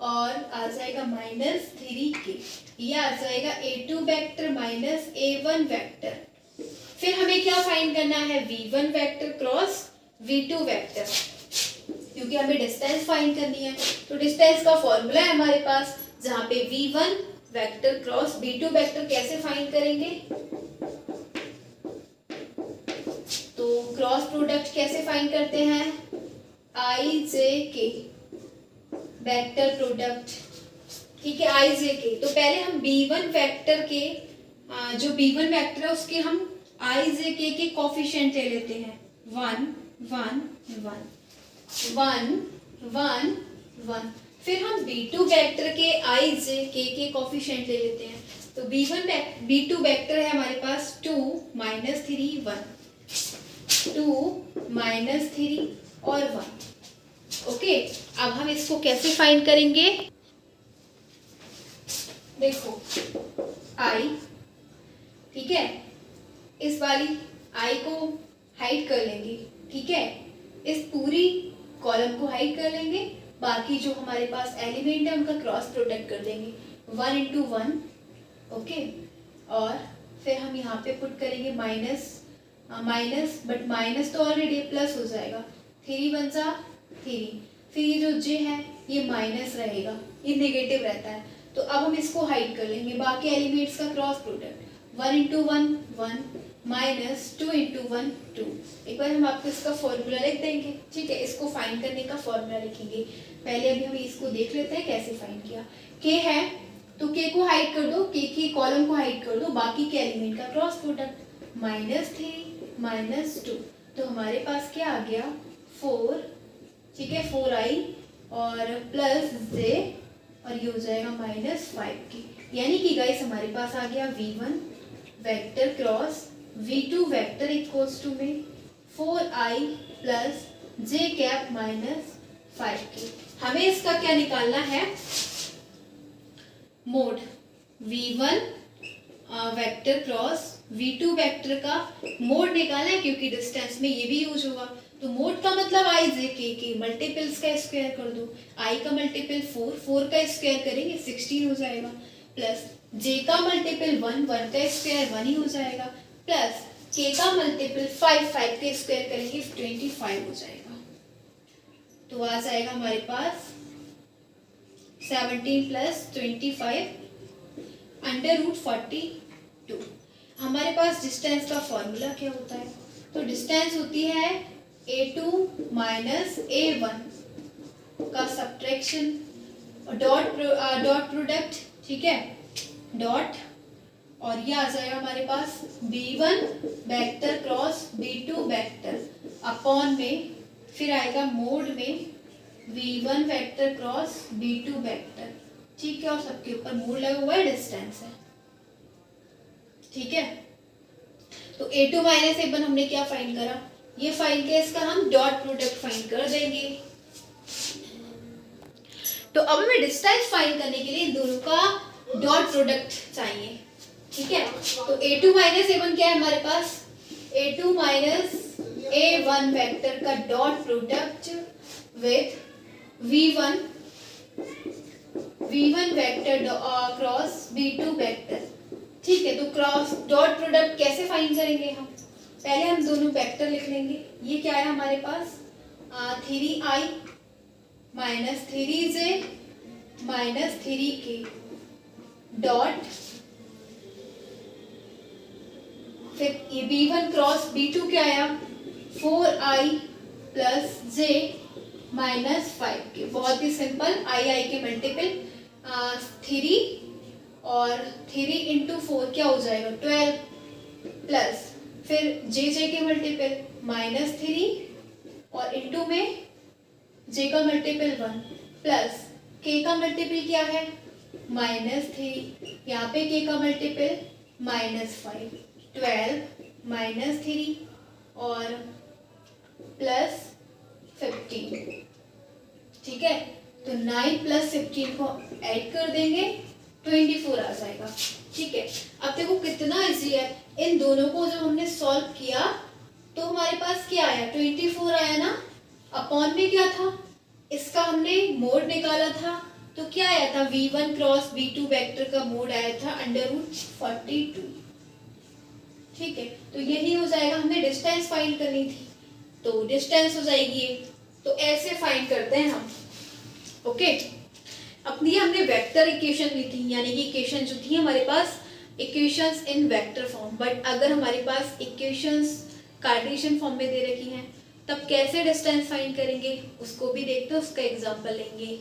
और आ जाएगा माइनस 3k। ये आ जाएगा A2 vector minus A1 vector. फिर हमें क्या फाइंड करना है V1 vector cross V2 vector, क्योंकि हमें डिस्टेंस फाइंड करनी है। तो डिस्टेंस का फॉर्मूला है हमारे पास, जहाँ पे V1 vector cross V2 vector कैसे फाइंड करेंगे, तो क्रॉस प्रोडक्ट कैसे फाइंड करते हैं i j k vector product. ठीक है, i j k। तो पहले हम B1 वेक्टर के जो B1 वेक्टर है उसके हम i j k के कोफिशिएंट ले लेते हैं 1 1 1 1 1 1। फिर हम B2 वेक्टर के i j k के कोफिशिएंट ले लेते हैं। तो B2 वेक्टर है हमारे पास 2 माइनस 3 1 2 माइनस 3 और 1। ओके, अब हम इसको कैसे फाइंड करेंगे, देखो i, ठीक है, इस वाली i को हाइड कर लेंगे। ठीक है, इस पूरी कॉलम को हाइड कर लेंगे, बाकी जो हमारे पास एलिमेंट है उनका क्रॉस प्रोडक्ट कर देंगे 1 इंटू 1। ओके, और फिर हम यहाँ पे पुट करेंगे माइनस माइनस, बट माइनस तो ऑलरेडी प्लस हो जाएगा, 3 1 जा 3। फिर ये जो j है ये माइनस रहेगा, ये नेगेटिव रहता है। तो अब हम इसको हाइड कर लेंगे, बाकी एलिमेंट्स का cross product 1 into 1 1 minus 2 into 1 2। एक बार हम आपको इसका फॉर्मूला लिख देंगे। ठीक है, इसको फाइंड करने का फॉर्मूला लिखेंगे। पहले अभी हम इसको देख लेते हैं कैसे फाइंड किया। k है तो k को हाइड कर दो, k की कॉलम को हाइड कर दो, बाकी के एलिमेंट का क्रॉस प्रोडक्ट -3 -2। तो हमारे पास क्या आ गया 4। ठीक है, 4i और प्लस j और ये हो जाएगा -5k। यानी कि गाइस हमारे पास आ गया V1 vector cross V2 vector equals to में 4i plus j cap -5k। हमें इसका क्या निकालना है, mode V1 vector cross V2 vector का मोड निकालना है, क्योंकि डिस्टेंस में ये भी यूज होगा। तो मोड का मतलब i j k के मल्टीपल्स का स्क्वायर कर दो, i का मल्टीपल 4 का स्क्वायर करेंगे 16 हो जाएगा, प्लस j का मल्टीपल 1 का स्क्वायर 1 ही हो जाएगा, प्लस k का मल्टीपल 5 का स्क्वायर करेंगे 25 हो जाएगा। तो आ जाएगा हमारे पास 17 प्लस 25 √42। हमारे पास डिस्टेंस का फॉर्मूला क्या होता है, तो डिस्टेंस होती है A2 माइनस A1 का सब्ट्रैक्शन डॉट प्रोडक्ट। ठीक है, डॉट, और ये आ जाएगा हमारे पास B1 vector cross B2 vector upon में, फिर आएगा मोड में V1 vector cross B2 vector. ठीक है, और सबके ऊपर मोड लगा हुआ है, डिस्टेंस है। ठीक है, तो A2 माइनस A1 हमने क्या फाइंड करा, ये फाइंड किया, इसका हम डॉट प्रोडक्ट फाइंड कर देंगे। तो अब हमें डिस्टेंस फाइंड करने के लिए इन दोनों का डॉट प्रोडक्ट चाहिए, ठीक है। तो A2 माइनस A1 क्या है हमारे पास, A2 माइनस A1 वेक्टर का dot product with V1 vector cross B2 vector, ठीक है। तो क्रॉस डॉट प्रोडक्ट कैसे फाइंड करेंगे हम, पहले हम दोनों वेक्टर लिख लेंगे। ये क्या है हमारे पास 3i minus 3j minus 3k dot, फिर ये B1 क्रॉस B2 क्या आया 4i plus j minus 5k। बहुत ही सिंपल, आई के मल्टीपल 3 और 3 इंटू 4 क्या हो जाएगा 12 प्लस फिर जे के मल्टीपल माइनस 3 और इंटू में j का मल्टीपल 1 प्लस k का मल्टीपल क्या है -3, यहाँ पे k का मल्टीपल -5, 12 -3 और प्लस 15, ठीक है। तो 9 प्लस 15 को ऐड कर देंगे 24 आ जाएगा, ठीक है। अब देखो कितना इजी है, इन दोनों को जब हमने सॉल्व किया तो हमारे पास क्या आया 24 आया ना, अपॉन में क्या था इसका हमने मोड निकाला था, तो क्या आया था V1 क्रॉस V2 वेक्टर का मोड आया था √42, ठीक है। तो यही हो जाएगा, हमने डिस्टेंस फाइंड करनी थी तो डिस्टेंस हो जाएगी ये। तो ऐसे फाइंड करते हैं हम, ओके। अपनी हमने वेक्टर इक्वेशन ली थी, यानी कि इक्वेशन जो थी हमारे पास equations in vector form, but अगर हमारे पास इक्वेशंस कार्टेशियन फॉर्म में दे रखी हैं तब कैसे डिस्टेंस फाइंड करेंगे उसको भी देखते हैं, उसका एग्जांपल लेंगे।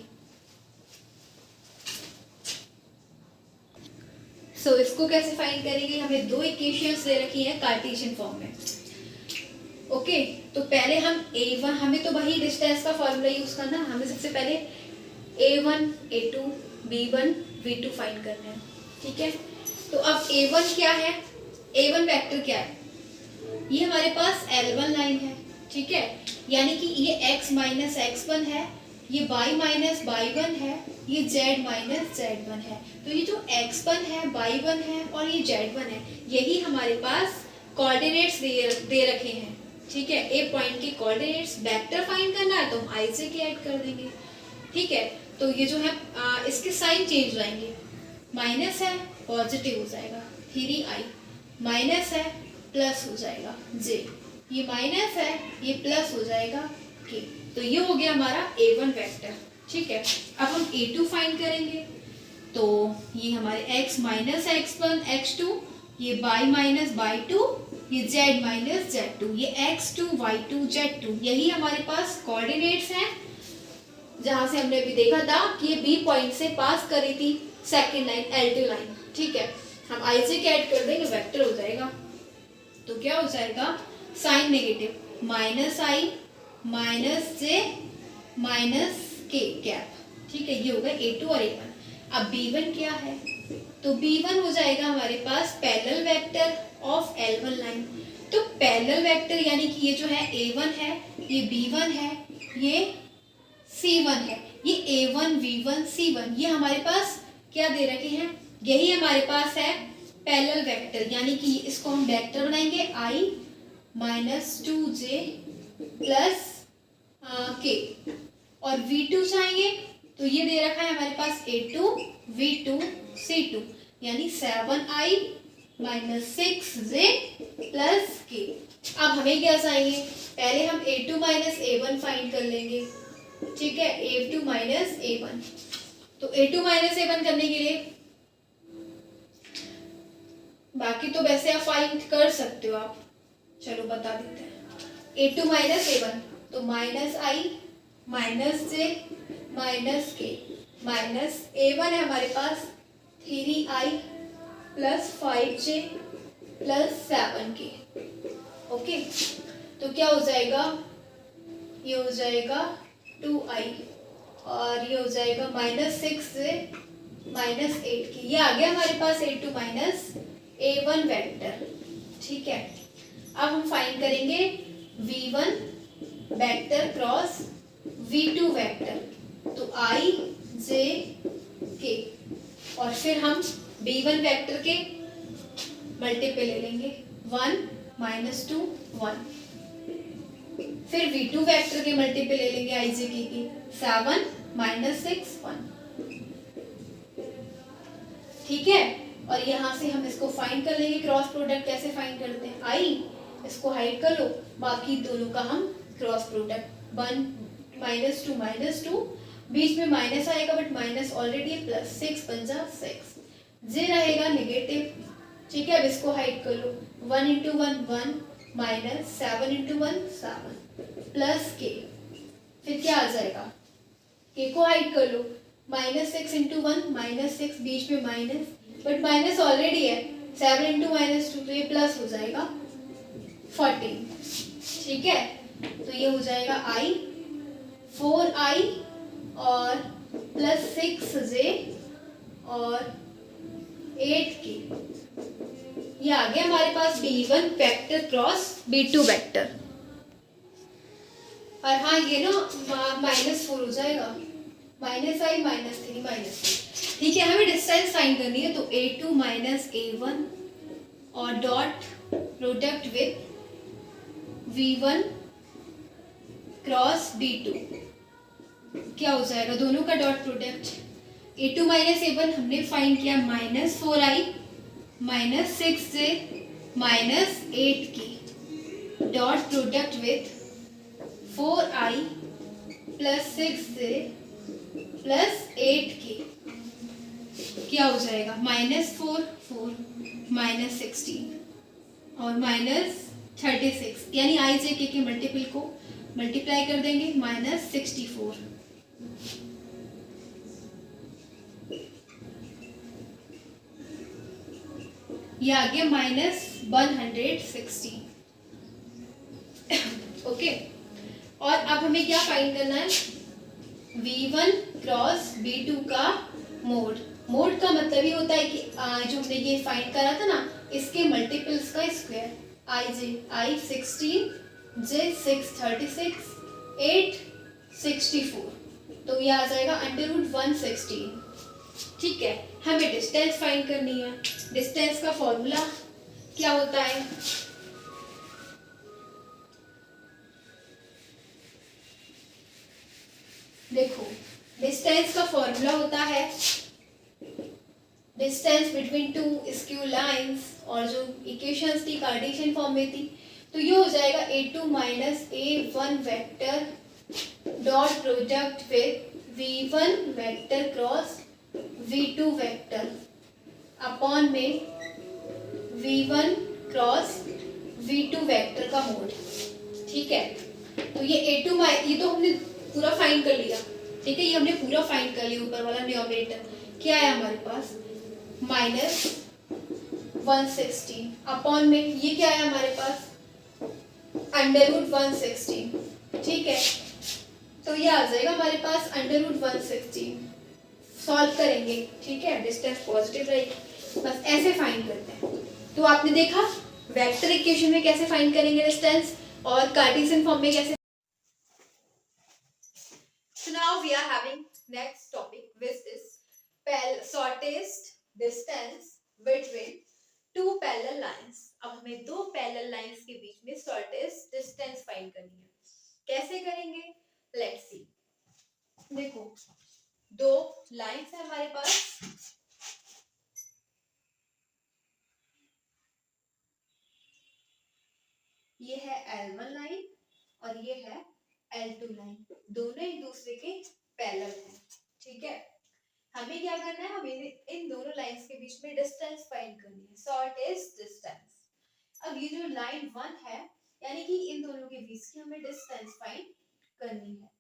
सो इसको कैसे फाइंड करेंगे, हमें दो इक्वेशंस दे रखी हैं कार्टेशियन फॉर्म में, ओके। तो पहले हम A1, हमें तो वही डिस्टेंस का फॉर्मूला यूज करना, हमें सबसे पहले A1 A2 B1 B2 find करना है, ठीक है। तो अब A1 क्या है, A1 वेक्टर क्या है, ये हमारे पास L1 लाइन है, ठीक है। यानी कि ये x माइनस x1 है, ये y माइनस y1 है, ये z माइनस z1 है। तो ये जो x1 है y1 है और ये z1 है, यही हमारे पास कोऑर्डिनेट्स दे रखे हैं, ठीक है। ए पॉइंट के कोऑर्डिनेट्स वेक्टर फाइंड करना है तो हम i से ऐड कर देंगे, ठीक है। तो ये जो है इसके साइन चेंज हो जाएंगे, माइनस है पॉजिटिव हो जाएगा 3i, माइनस है प्लस हो जाएगा j, ये माइनस है ये प्लस हो जाएगा k। तो ये हो गया हमारा A1 वेक्टर, ठीक है। अब हम A2 फाइंड करेंगे, तो ये हमारे x माइनस x1 x2, ये y माइनस y2, ये z माइनस z2, ये x2 y2 z2, यही हमारे पास कोऑर्डिनेट्स हैं जहां से हमने अभी देखा था कि ये B पॉइंट से पास करी थी सेकंड लाइन L2 लाइन, ठीक है। हम i से ऐड कर देंगे वेक्टर हो जाएगा, तो क्या हो जाएगा sign negative minus i minus j minus k cap, ठीक है। ये होगा A2 और A1। अब B1 क्या है, तो B1 हो जाएगा हमारे पास parallel vector of L1 line. तो पैरेलल वेक्टर यानी कि ये जो है A1 है, ये B1 है, ये C1 है, ये A1 V1 C1, ये हमारे पास क्या दे रखे हैं, यही हमारे पास है पैरेलल वेक्टर, यानी कि इसको हम वेक्टर बनाएंगे I minus 2j plus k, और V2 चाहिए तो ये दे रखा है हमारे पास A2 V2 C2, यानी 7i minus 6j plus k। अब हमें क्या चाहिए, पहले हम A2 माइनस A1 फाइंड कर लेंगे, ठीक है। A2 माइनस A1, तो A2 माइनस A1 करने के लिए, बाकी तो वैसे आप फाइंड कर सकते हो आप, चलो बता देते हैं। A2 माइनस A1, तो minus i minus j minus k, minus A1 है हमारे पास 3i plus 5j plus 7k, okay. तो क्या हो जाएगा, ये हो जाएगा 2i और ये हो जाएगा माइनस 6j माइनस 8k, ये आ गया हमारे पास A2 माइनस A1 वेक्टर, ठीक है। अब हम फाइंड करेंगे V1 vector cross V2 vector, तो i j k, और फिर हम b1 वेक्टर के मल्टीपल ले लेंगे 1 -2 1, फिर v2 वेक्टर के मल्टीपल ले लेंगे ijk की 7 -6 1, ठीक है। और यहाँ से हम इसको फाइंड कर लेंगे, क्रॉस प्रोडक्ट कैसे फाइंड करते हैं, आई इसको हाइड कर लो, बाकी दोनों का हम क्रॉस प्रोडक्ट 1 -2 -2, बीच में माइनस आएगा बट माइनस ऑलरेडी प्लस 6 बन जा 6, जे रहेगा नेगेटिव, ठीक है। अब इसको हाइड कर लो 1 × 1 1 माइनस 7 × 1 7 प्लस के, फिर क्या आ जाएगा, के को हाइड कर लो -6 × 1 -6, बीच में माइनस बट माइनस ऑलरेडी है 7 × -2 तो ये प्लस हो जाएगा 14, ठीक है। तो ये हो जाएगा i 4i और प्लस 6j और 8k, ये आ गया हमारे पास b1 vector cross b2 vector. और हाँ ये ना -4 हो जाएगा, -i -3 -3, ठीक है। हमें डिस्टेंस फाइंड करनी है, तो a2 -a1 और dot product with v1 cross b2 क्या हो जाएगा, दोनों का डॉट प्रोडक्ट a2 -a1 हमने फाइंड किया -4i -6j -8k dot product with 4i plus 6j plus 8k क्या हो जाएगा, -4 4 -16 और -36, यानी i j k के मल्टीपल को मल्टीप्लाई कर देंगे -64, ये आ गया -160, ओके। और अब हमें क्या फाइंड करना है, v1 क्रॉस b2 का मोड। मोड का मतलब ये होता है कि जो हमने ये फाइंड करा था ना, इसके मल्टीपल्स का स्क्वायर, i 16 j 6 36 8 64, तो ये आ जाएगा √116, ठीक है। हमें डिस्टेंस फाइंड करनी है, डिस्टेंस का फॉर्मूला क्या होता है, देखो डिस्टेंस का फॉर्मूला होता है distance between to skew lines, और जो इक्वेशंस थी कार्टेशियन फॉर्म में थी, तो ये हो जाएगा a2 -a1 vector dot product with v1 vector cross v2 vector upon में v1 क्रॉस v2 वेक्टर का मोड, ठीक है। तो ये a2 ये तो हमने पूरा फाइंड कर लिया, ठीक है, ये हमने पूरा फाइंड कर लिया, ऊपर वाला न्यूमरेटर क्या है हमारे पास -116 अपॉन में ये क्या है हमारे पास √116, ठीक है। तो ये आ जाएगा हमारे पास √116, सॉल्व करेंगे, ठीक है, डिस्टेंस पॉजिटिव रहेगी, बस ऐसे फाइंड करते हैं। तो आपने देखा वेक्टर इक्वेशन में कैसे फाइंड करेंगे डिस्टेंस, और कार्टेशियन फॉर्म में कैसे। So now we are having next topic, which is shortest distance between two parallel lines। अब हमें दो पैरेलल लाइंस के बीच में शॉर्टेस्ट डिस्टेंस फाइंड करनी है, कैसे करेंगे, लेट्स सी। देखो दो लाइंस है हमारे पास, ये है L1 लाइन और ये है L2 लाइन, दोनों एक दूसरे के पैरेलल हैं, ठीक है। हमें क्या करना है, हमें इन दोनों लाइंस के बीच में डिस्टेंस फाइंड करनी है, शॉर्टेस्ट डिस्टेंस। अब ये जो लाइन 1 है, यानी कि इन दोनों के बीच की हमें डिस्टेंस फाइंड करनी है,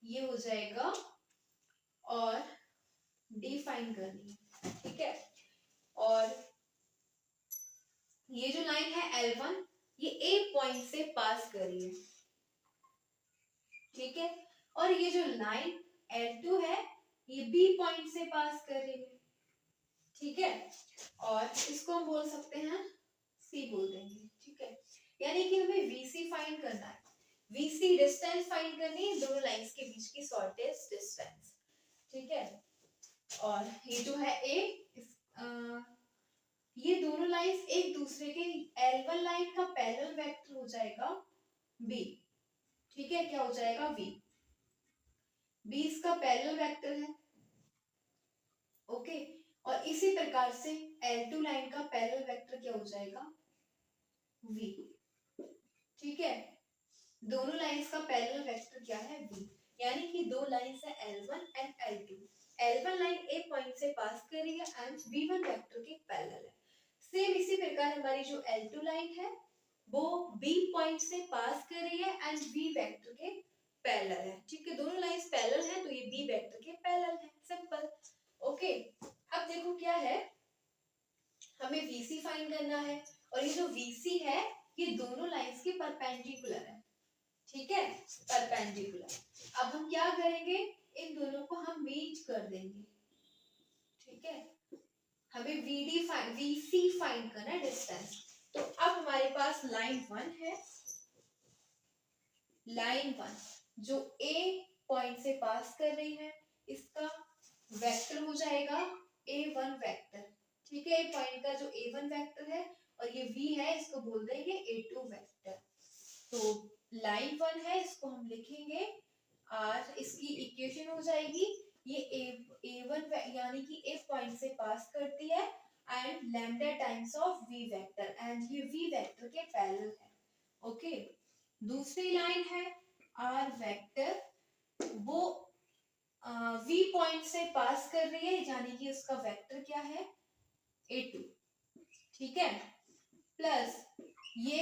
ये हो जाएगा और डी फाइंड करनी है, ठीक है। और ये जो लाइन है L1, ये A पॉइंट से पास कर रही है, ठीक है। और ये जो लाइन L2 है, ये B पॉइंट से पास कर रही है, ठीक है। और इसको हम बोल सकते हैं C बोल देंगे, ठीक है। यानी कि हमें VC फाइंड करना है, VC डिस्टेंस फाइंड करनी है दोनों लाइंस के बीच की शॉर्टेस्ट डिस्टेंस, ठीक है। और ये जो है A ये दोनों लाइंस एक दूसरे के L1 लाइन का पैरेलल वेक्टर हो जाएगा B, ठीक है, क्या हो जाएगा B, B इसका पैरेलल वेक्टर है, ओके। और इसी प्रकार से L2 लाइन का पैरेलल वेक्टर क्या हो जाएगा V, ठीक है। दोनों लाइंस का पैरेलल वेक्टर क्या है V, यानी कि दो लाइंस है L1 and L2। L1 line A point से पास कर रही है एंड V1 वेक्टर के पैरेलल है। सेम इसी प्रकार हमारी जो L2 लाइन है वो B पॉइंट से पास कर रही है एंड V वेक्टर के पैरेलल है, ठीक है। दोनों लाइंस पैरेलल है तो ये B वेक्टर के पैरेलल है, सिंपल, ओके। अब देखो क्या है, हमें VC फाइंड करना है और ये जो VC है ये दोनों लाइंस के परपेंडिकुलर है, ठीक है, परपेंडिकुलर। अब हम क्या करेंगे, इन दोनों को हम मीट कर देंगे, ठीक है। हमें VC फाइंड करना है, डिस्टेंस। तो अब हमारे पास लाइन 1 है, लाइन 1 जो A पॉइंट से पास कर रही है, इसका वेक्टर हो जाएगा A1 वेक्टर, ठीक है। पॉइंट का जो A1 वेक्टर है और ये V है, इसको बोल देंगे A2 वेक्टर। तो लाइन 1 है, इसको हम लिखेंगे R, इसकी इक्वेशन हो जाएगी ये A1 यानी कि A पॉइंट से पास करती है and lambda times of V vector, and ये V वेक्टर के पैरेलल है, ओके। दूसरी लाइन है R वेक्टर, वो V पॉइंट से पास कर रही है, यानी कि उसका वेक्टर क्या है A2, ठीक है। प्लस ये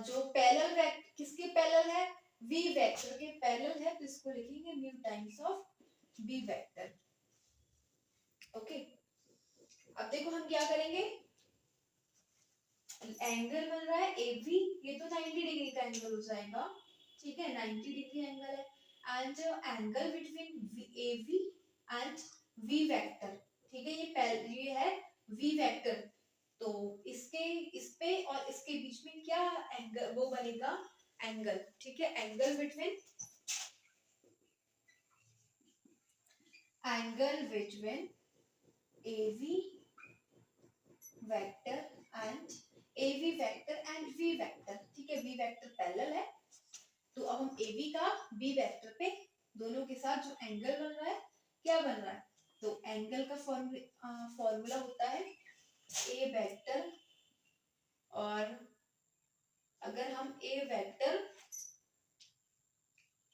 जो पैरेलल वेक्टर किसके पैरेलल है, V वेक्टर के पैरेलल है, तो इसको लिखेंगे mu times of V vector, okay. अब देखो हम क्या करेंगे, एंगल बन रहा है AB, ये तो 90 डिग्री का एंगल हो जाएगा, ठीक है, 90 डिग्री एंगल है, and angle between AB and V vector, ठीक है, ये है V वेक्टर, तो इसके इस पे और इसके बीच में क्या एंगल वो बनेगा एंगल, ठीक है, angle between AV vector and AV vector and V vector, ठीक है, V वेक्टर पैरेलल है, तो अब हम AV का V वेक्टर पे दोनों के साथ जो एंगल बन रहा है क्या बन रहा है, तो एंगल का फॉर्मूला होता है A वेक्टर, और अगर हम A vector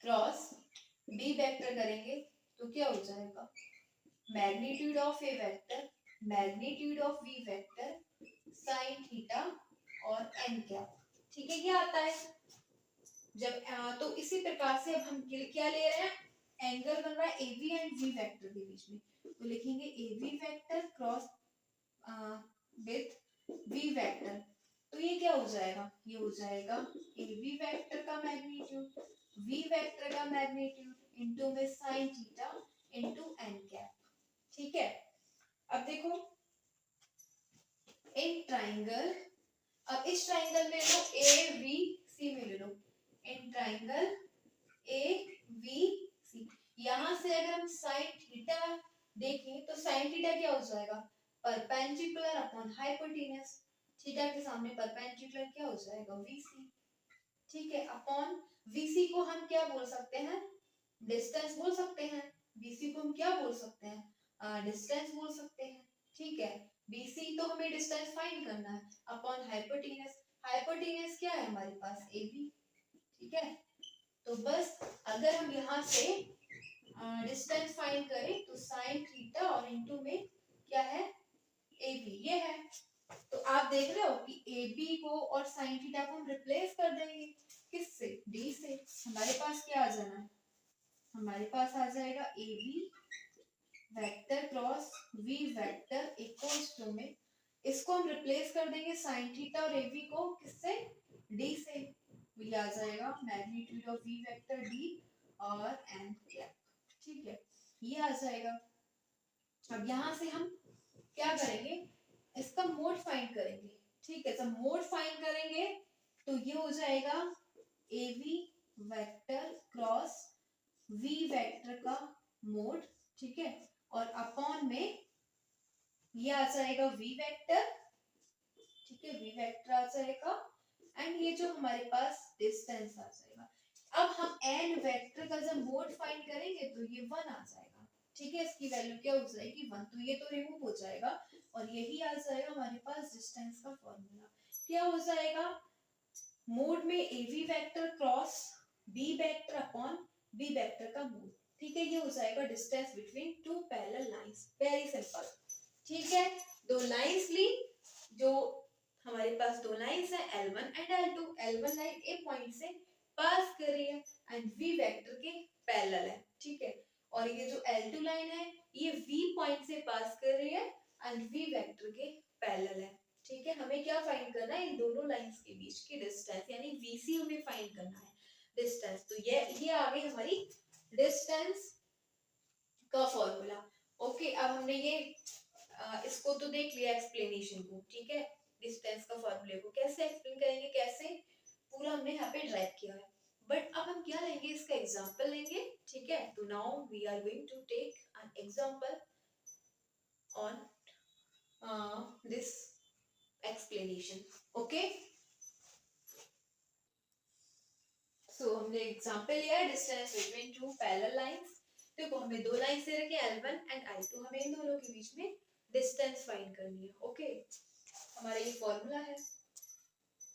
cross B vector करेंगे तो क्या हो जाएगा, magnitude of A vector magnitude of V vector sine theta और n क्या, ठीक है, क्या आता है जब तो इसी प्रकार से अब हम क्या ले रहे हैं, एंगल बन रहा है AB एंड V वेक्टर के बीच में, तो लिखेंगे AB vector cross with V vector, तो ये क्या हो जाएगा, ये हो जाएगा AB वेक्टर का मैग्नीट्यूड V वेक्टर का मैग्नीट्यूड इनटू में sine theta into n cap, ठीक है। अब देखो इन ट्राइंगल, अब इस ट्राइंगल में लो AVC में ले लो, इन ट्राइंगल AVC, यहां से अगर हम साइन थीटा देखें तो साइन थीटा क्या हो जाएगा, परपेंडिकुलर अपॉन हाइपोटेन्यूज, थीटा के सामने परपेंडिकुलर क्या हो जाएगा VC, ठीक है, अपॉन VC को हम क्या बोल सकते हैं, डिस्टेंस बोल सकते हैं, VC को हम क्या बोल सकते हैं, डिस्टेंस बोल सकते हैं, ठीक है। BC तो हमें डिस्टेंस फाइंड करना है, अपॉन हाइपोटेन्यूज, हाइपोटेन्यूज क्या है हमारे पास AB, ठीक है। तो बस अगर हम यहाँ से डिस्टेंस फाइंड करें तो साइन थीटा और इनटू में क्या है AB, ये है। तो आप देख रहे हो कि AB को और साइन थीटा को हम रिप्लेस कर देंगे किससे, D से, हमारे पास क्या आ जाना है, हमारे पास आ जाएगा AB vector cross V vector equals to में, इसको हम रिप्लेस कर देंगे साइन थीटा और AB को किससे, D से, ये आ जाएगा magnitude of V vector D और n कैप, ठीक है, ये आ जाएगा। अब यहाँ से हम क्या करेंगे, इसका मोड फाइंड करेंगे, ठीक है, जब मोड फाइंड करेंगे तो ये हो जाएगा AB vector cross V vector का मोड, ठीक है, और अपॉन में ये आ जाएगा वी वेक्टर, ठीक है, वी वेक्टर आ जाएगा, एंड ये जो हमारे पास डिस्टेंस आ जाएगा। अब हम एन वेक्टर का जब मोड फाइंड करेंगे तो ये 1 आ जाएगा, ठीक है, इसकी वैल्यू क्या हो जाएगी 1, तो ये तो रिमूव हो जाएगा और यही आ जाएगा हमारे पास डिस्टेंस का फॉर्मूला। क्या हो जाएगा, मोड में AV vector cross b vector upon b vector का मोड, ठीक है, ये हो जाएगा distance between two parallel lines, very simple, ठीक है। दो लाइंस ली, जो हमारे पास दो लाइंस है L1 and L2, L1 line A point से पास कर रही है एंड V वेक्टर के पैरेलल है, ठीक है, और ये जो L2 लाइन है ये V पॉइंट से पास कर रही है एंड V वेक्टर के पैरेलल है, ठीक है। हमें क्या फाइंड करना है, इन दोनों लाइंस के बीच की डिस्टेंस, यानी VC हमें फाइंड करना है, डिस्टेंस। तो ये आ गई हमारी डिस्टेंस का फॉर्मूला। ओके, अब हमने ये इसको तो देख लिया एक्सप्लेनेशन को, ठीक है, डिस्टेंस का फॉर्मूले को कैसे एक्सप्लेन करेंगे, कैसे पूरा हमने यहाँ पे ड्राइव किया है। बट अब हम क्या लेंगे, इसका एग्जांपल लेंगे, ठीक है। तो now we are going to take an example on this explanation, okay. So हमने एग्जांपल लिया distance between two parallel lines, देखो हमें दो लाइन से रखे L1 एंड L2, हमें इन दोनों के बीच में डिस्टेंस फाइंड करनी है, ओके। हमारा ये फॉर्मूला है,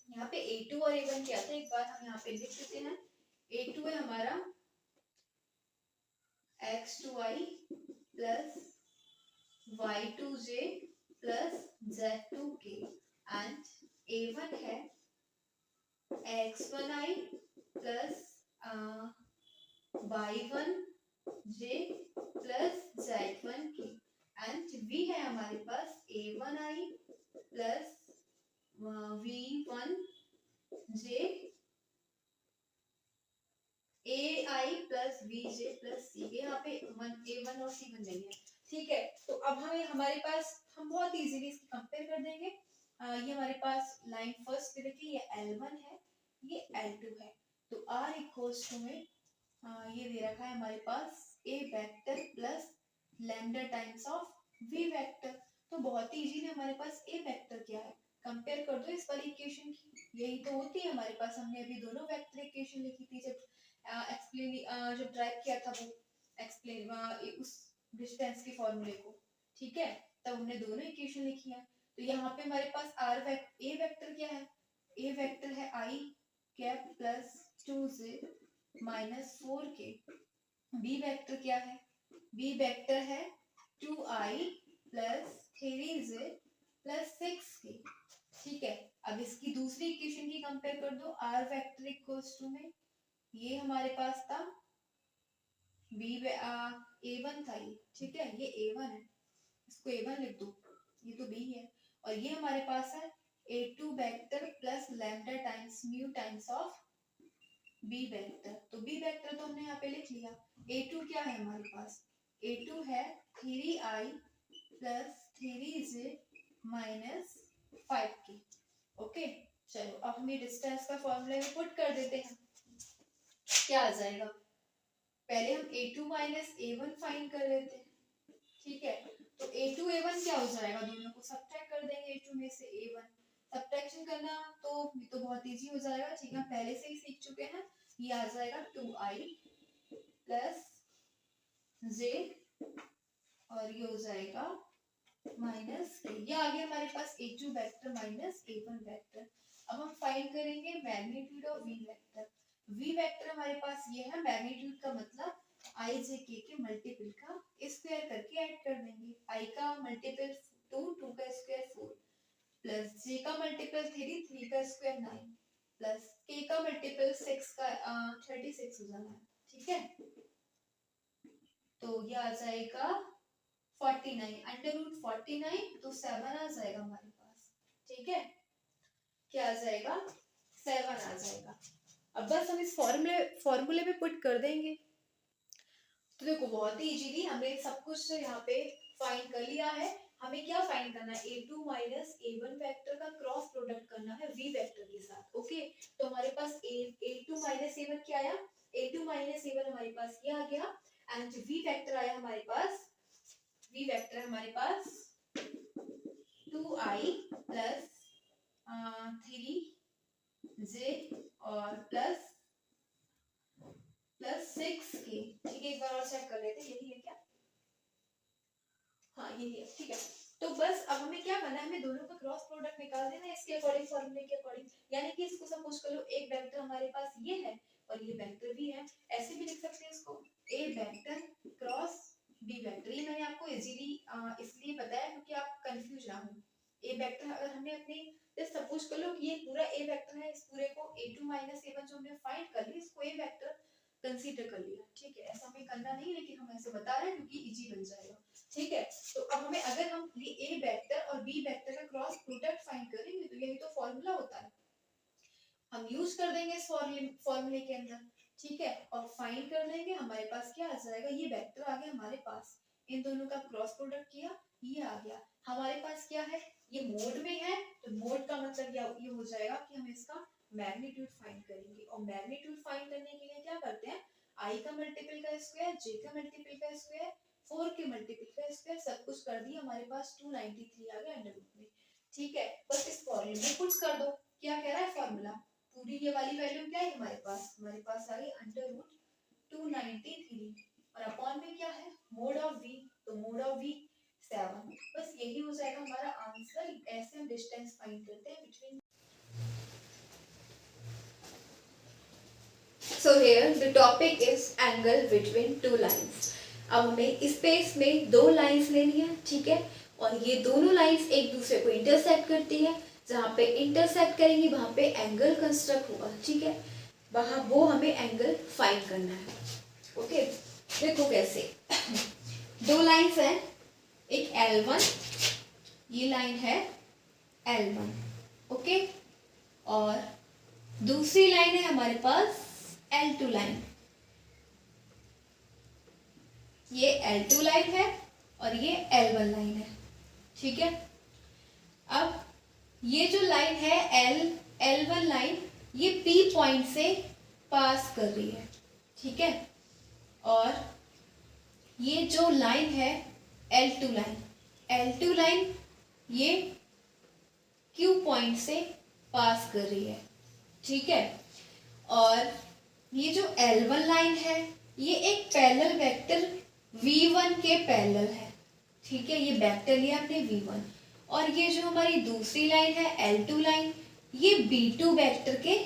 यहाँ पे A2 और A1 क्या था, एक बार हम यहाँ पे लिख देते हैं। A2 है हमारा X2I plus Y2J plus Z2K and A1 है X1I plus Y1J plus Z1K and V है हमारे पास A1I plus V1J AI plus VJ plus C, यहाँ पे A1 और C बन जाएंगे, ठीक है। तो अब हमें हमारे पास हम बहुत इजीली इसकी कंपेयर कर देंगे। ये हमारे पास लाइन फर्स्ट पे देखिए, ये L1 है, ये L2 है, तो R इक्वल्स टू में ये दे रखा है हमारे पास A vector plus lambda times of V vector. तो बहुत ही इजीली हमारे पास A वेक्टर क्या है, कंपेयर कर दो इस वाली इक्वेशन की, यही तो होती है हमारे पास। हमने अभी दोनों वेक्टर इक्वेशन लिखी थी जब एक्सप्लेन जब ड्राइव किया था वो एक्सप्लेन उस डिस्टेंस के फॉर्मूले को, ठीक है, तब हमने दोनों इक्वेशन लिखी है। तो यहाँ पे हमारे पास ए वेक्टर क्या है, ए वेक्टर है I cap plus 2J minus 4K, b vector क्या है, बी वेक्टर है 2I plus 3J plus 6K, ठीक है। अब इसकी दूसरी इक्वेशन की कंपेयर कर दो, R वेक्टर इक्वल्स टू में ये हमारे पास था A1 था ये, ठीक है, ये A1 है, इसको A1 लिख दो, ये तो B है, और ये हमारे पास है A2 vector plus lambda times mu times of B vector. तो B वेक्टर तो हमने यहाँ पे लिख लिया। A2 क्या है हमारे पास, A2 है 3I plus 3J minus 5K, okay. चलो अब हम ये डिस्टेंस का फॉर्मूला में पुट कर देते हैं, क्या आ जाएगा, पहले हम A2 माइनस A1 फाइंड कर लेते हैं, ठीक है। तो A2 A1 क्या हो जाएगा, दोनों को सब्ट्रैक्ट कर देंगे, A2 में से A1 सब्ट्रैक्शन करना तो बहुत इजी हो जाएगा, ठीक है, पहले से ही सीख चुके हैं। ये आ जाएगा 2I प्लस J और ये हो जाएगा माइनस K, ये आ गया हमारे पास A2 vector minus A1 vector. अब हम फाइंड करेंगे magnitude of V vector. V vector हमारे पास ये है, मैग्नीट्यूड का मतलब I J K के मल्टीपल का स्क्वायर करके ऐड कर देंगे। I का मल्टीपल 2, 2 का स्क्वायर 4 प्लस J का मल्टीपल 3, 3 का स्क्वायर 9 प्लस K का मल्टीपल 6 का 36 हो जाना है, ठीक है। तो ये आ जाएगा 49 अंडर रूट 49, तो 7 आ जाएगा हमारे पास, ठीक है, क्या आ जाएगा 7 आ जाएगा। अब बस हम इस फॉर्मूले पे पुट कर देंगे। तो देखो बहुत ही इजीली हमने सब कुछ यहाँ पे फाइंड कर लिया है। हमें क्या फाइंड करना है, A2 माइनस A1 वेक्टर का क्रॉस प्रोडक्ट करना है V वेक्टर के साथ, ओके। तो हमारे पास A2 माइनस A1 क्या आया, A2 माइनस A1 हमारे पास ये आ गया एंड V वेक्टर आया हमारे पास, V वेक्टर हमारे पास 2i प्लस 3j और प्लस 6k। ठीक है, एक बार और चेक कर लेते हैं, यही है क्या? हाँ यही है, ठीक है। तो बस अब हमें क्या करना है, हमें दोनों का क्रॉस प्रोडक्ट निकाल देना है इसके अकॉर्डिंग, फॉर्मूले के अकॉर्डिंग। यानी कि इसको सपोज कर लो एक वेक्टर हमारे पास ये है और ये वेक्टर भी है, ऐसे भी लिख सकते हैं इसको, ए वेक्टर क्रॉस बी वेक्टर। ये मैंने आपको इजीली इसलिए बताया क्योंकि आप कंफ्यूज ना हो। ए वेक्टर अगर हमने अपने सपोज कर लो कि ये पूरा ए वेक्टर है, इस पूरे को a2 माइनस a1 जो हमने फाइंड कर ली, इसको ए वेक्टर कंसीडर कर लिया। ठीक है, ऐसा हमें करना नहीं, लेकिन हम ऐसे बता रहे हैं क्योंकि इजी बन जाएगा। ठीक है, तो अब हमें अगर हम ये ए वेक्टर और बी वेक्टर का क्रॉस प्रोडक्ट फाइंड करेंगे तो यही तो फॉर्मूला होता है, हम यूज कर देंगे इस फॉर्मूले के अंदर। ठीक है, और फाइंड कर लेंगे, हमारे पास क्या आ जाएगा, ये वेक्टर आ गया हमारे पास, इन दोनों का क्रॉस प्रोडक्ट किया, ये आ गया हमारे पास। क्या है, ये मोड में है, तो मोड का मतलब ये हो जाएगा कि हम इसका मैग्नीट्यूड फाइंड करेंगे। और मैग्नीट्यूड फाइंड करने के लिए क्या करते हैं, आई का मल्टीपल का स्क्वायर, जे का मल्टीपल का स्क्वायर, 4 के मल्टीपल का स्क्वायर, सब कुछ कर दिया, हमारे पास 293 आ गया अंडर रूट में। ठीक है, बस इस फॉर्मूले में पुट कर दो। क्या कह रहा है फॉर्मूला, पूरी ये वाली वैल्यू क्या है हमारे पास आ गई अंडर रूट 293 और अपॉन में क्या है मोड ऑफ v, तो मोड ऑफ v 7। बस यही हो जाएगा हमारा आंसर। ऐसे हम डिस्टेंस फाइंड करते हैं between. So here the topic is angle between two lines. अब हमें इस स्पेस में दो लाइंस लेनी है, ठीक है, और ये दोनों लाइंस एक दूसरे को इंटरसेक्ट करती है, जहाँ पे इंटरसेक्ट करेंगी वहाँ पे एंगल कंस्ट्रक्ट होगा। ठीक है, वहाँ वो हमें एंगल फाइंड करना है। ओके, देखो कैसे, दो लाइंस हैं, एक L1, ये लाइन है L1, ओके, और दूसरी लाइन है हमारे पास L2 लाइन, ये L2 लाइन है और ये L1 लाइन है। ठीक है, अब ये जो लाइन है L1 लाइन, ये P पॉइंट से पास कर रही है। ठीक है, और ये जो लाइन है L2 लाइन ये Q पॉइंट से पास कर रही है। ठीक है, और ये जो L1 लाइन है ये एक पैरेलल वेक्टर V1 के पैरेलल है। ठीक है, ये वेक्टर लिया आपने V1, और ये जो हमारी दूसरी लाइन है L2 लाइन, ये B2 वेक्टर के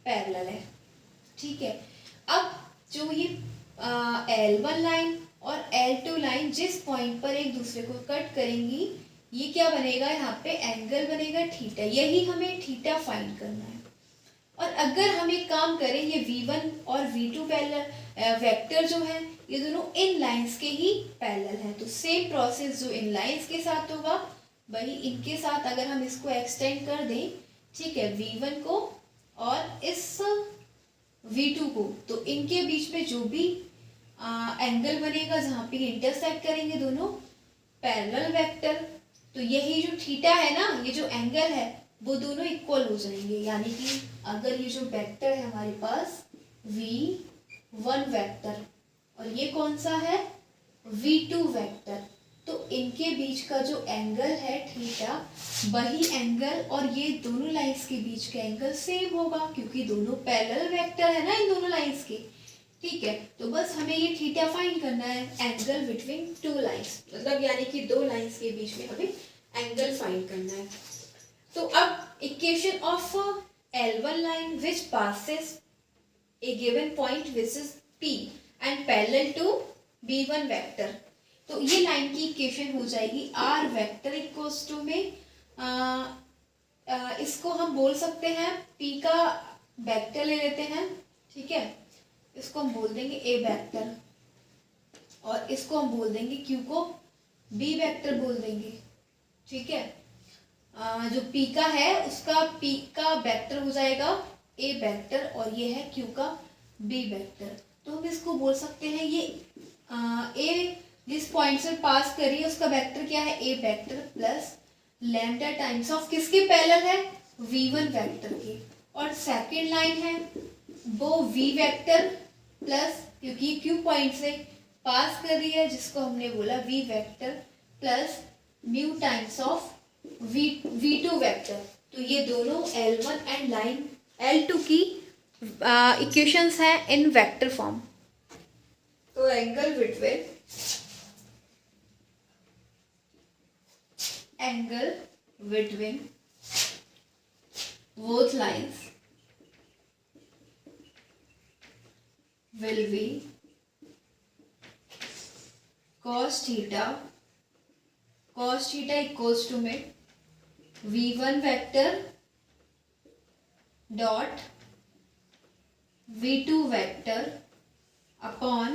पैरेलल है। ठीक है, अब जो ये L1 लाइन और L2 लाइन जिस पॉइंट पर एक दूसरे को कट करेंगी, ये क्या बनेगा, यहाँ पे एंगल बनेगा थीटा। यही हमें थीटा फाइंड करना है। और अगर हम एक काम करें, ये V1 और V2 पैरेलल वेक्टर जो है ये दोनों इन लाइंस के ही पैरेलल है, तो सेम प्रोसेस जो इन लाइंस के साथ होगा वही इनके साथ अगर हम इसको एक्सटेंड कर दें, ठीक है, V1 को और इस V2 को, तो इनके बीच में जो भी एंगल बनेगा जहाँ पे इंटरसेक्ट करेंगे दोनों पैरेलल वेक्टर, तो यही जो थीटा है ना, ये जो एंगल है वो दोनों इक्वल हो जाएंगे। यानी कि अगर ये जो वेक्टर है हमारे पास V1 वेक्टर और ये कौन सा है V2 वेक्टर, तो इनके बीच का जो एंगल है थीटा, वही एंगल और ये दोनों लाइंस के बीच का एंगल सेम होगा, क्योंकि दोनों पैरेलल वेक्टर है ना इन दोनों लाइंस के। ठीक है, तो बस हमें ये थीटा फाइंड करना है, एंगल बिटवीन टू लाइंस, मतलब यानी कि दो लाइंस के बीच में हमें एंगल फाइंड करना है। तो अब equation of L1 line which passes a given point which is P and parallel to B1 vector, तो ये लाइन की इक्वेशन हो जाएगी R वेक्टर इक्वल्स टू में इसको हम बोल सकते हैं P का वेक्टर ले लेते हैं। ठीक है, इसको हम बोल देंगे A वेक्टर और इसको हम बोल देंगे Q को B वेक्टर बोल देंगे। ठीक है, जो P का है उसका P का वेक्टर हो जाएगा A वेक्टर और ये है Q का B वेक्टर। तो हम इसको बोल सकते हैं ये A जिस पॉइंट से पास कर रही है उसका वेक्टर क्या है, A vector plus lambda times of किसके पैरेलल है, V1 वेक्टर के, और सेकेंड लाइन है वो V वेक्टर प्लस, क्योंकि Q पॉइंट से पास कर रही है जिसको हमने बोला V vector plus mu times of v2 vector. तो ये दोनों L1 एंड लाइन L2 की इक्वेशंस हैं इन वेक्टर फॉर्म। तो angle between both lines will be cos theta equals to में v1 vector dot v2 vector upon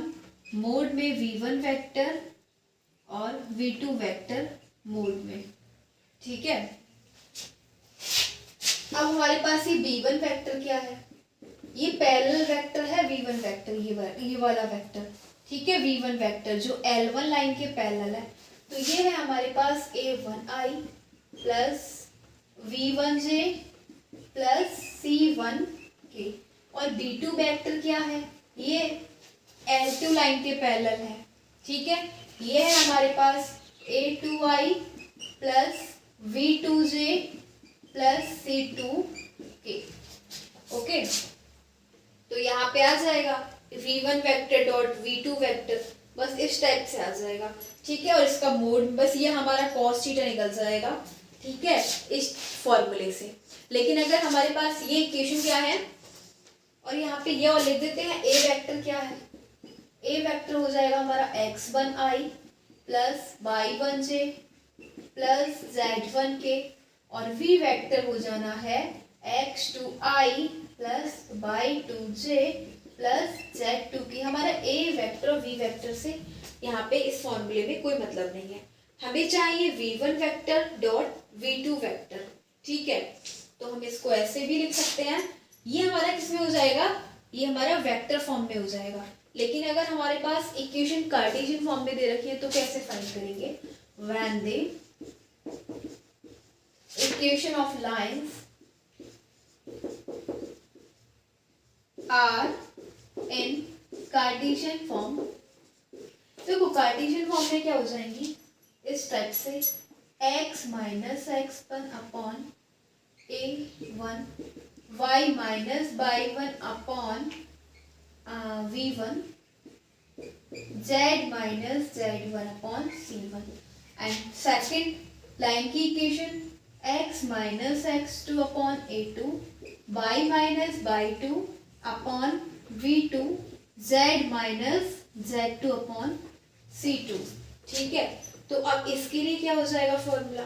mod में v1 वेक्टर और v2 वेक्टर मोड में। ठीक है, अब हमारे पास ये v1 वेक्टर क्या है, ये पैरेलल वेक्टर है v1 वेक्टर, ये वाला वेक्टर। ठीक है, v1 वेक्टर जो L1 लाइन के पैरेलल है। तो ये है हमारे पास a1i plus v1j plus c1k। और b2 वेक्टर क्या है, ये L2 लाइन के पैरेलल है। ठीक है, ये है हमारे पास a2i plus v2j plus c2k। Okay, तो यहाँ पे आ जाएगा v1 vector dot v2 vector, बस इस टाइप से आ जाएगा। ठीक है, और इसका मोड बस ये हमारा cos थीटा निकल जाएगा। ठीक है, इस फॉर्मूले से। लेकिन अगर हमारे पास ये इक्वेशन क्या है, और यहाँ पे ये और लिख देते हैं a वेक्टर क्या है, a वेक्टर हो जाएगा हमारा x1i plus y1j plus z1k, और v वेक्टर हो जाना है x2i plus y2j plus z2k। हमारा a वेक्टर और v वेक्टर से यहाँ पे इस फॉर्मूले में कोई मतलब नहीं है, हमें चाहिए v1 vector dot v2 vector. ठीक है, तो हम इसको ऐसे भी लिख सकते हैं, ये हमारा किसमें हो जाएगा, ये हमारा वेक्टर फॉर्म में हो जाएगा। लेकिन अगर हमारे पास इक्वेशन कार्टेशियन फॉर्म में दे रखी है तो कैसे फाइंड करेंगे, when the equation of lines are in Cartesian form. देखो कार्टेशियन फॉर्म में क्या हो जाएंगी, इस टाइप से x minus x one upon a1, y minus y1 upon v1, z minus z1 upon c1। And second line की इक्वेशन x minus x2 upon a2, y minus y2 upon v2, z minus z2 upon c2। ठीक है, तो अब इसके लिए क्या हो जाएगा फॉर्मूला,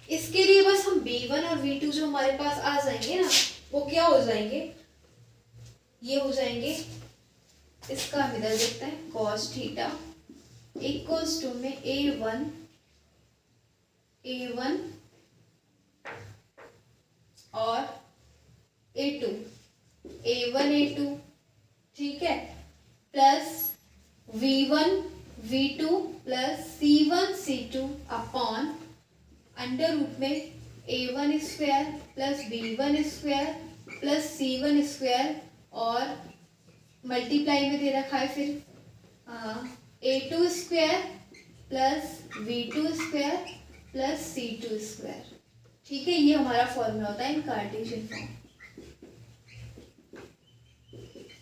इसके लिए बस हम v1 और v2 जो हमारे पास आ जाएंगे ना, वो क्या हो जाएंगे, ये हो जाएंगे, इसका हम इधर देखते हैं, cos थीटा इक्वल्स टू में a1 और a2, ठीक है, plus v1 v2 plus c1 c2 upon under root में a1 square plus b1 square plus c1 square, और मल्टीप्लाई में दे रखा है फिर a2 square plus v2 square plus c2 square. ठीक है, ये हमारा फॉर्मूला होता है इन कार्टेशियन फॉर्म।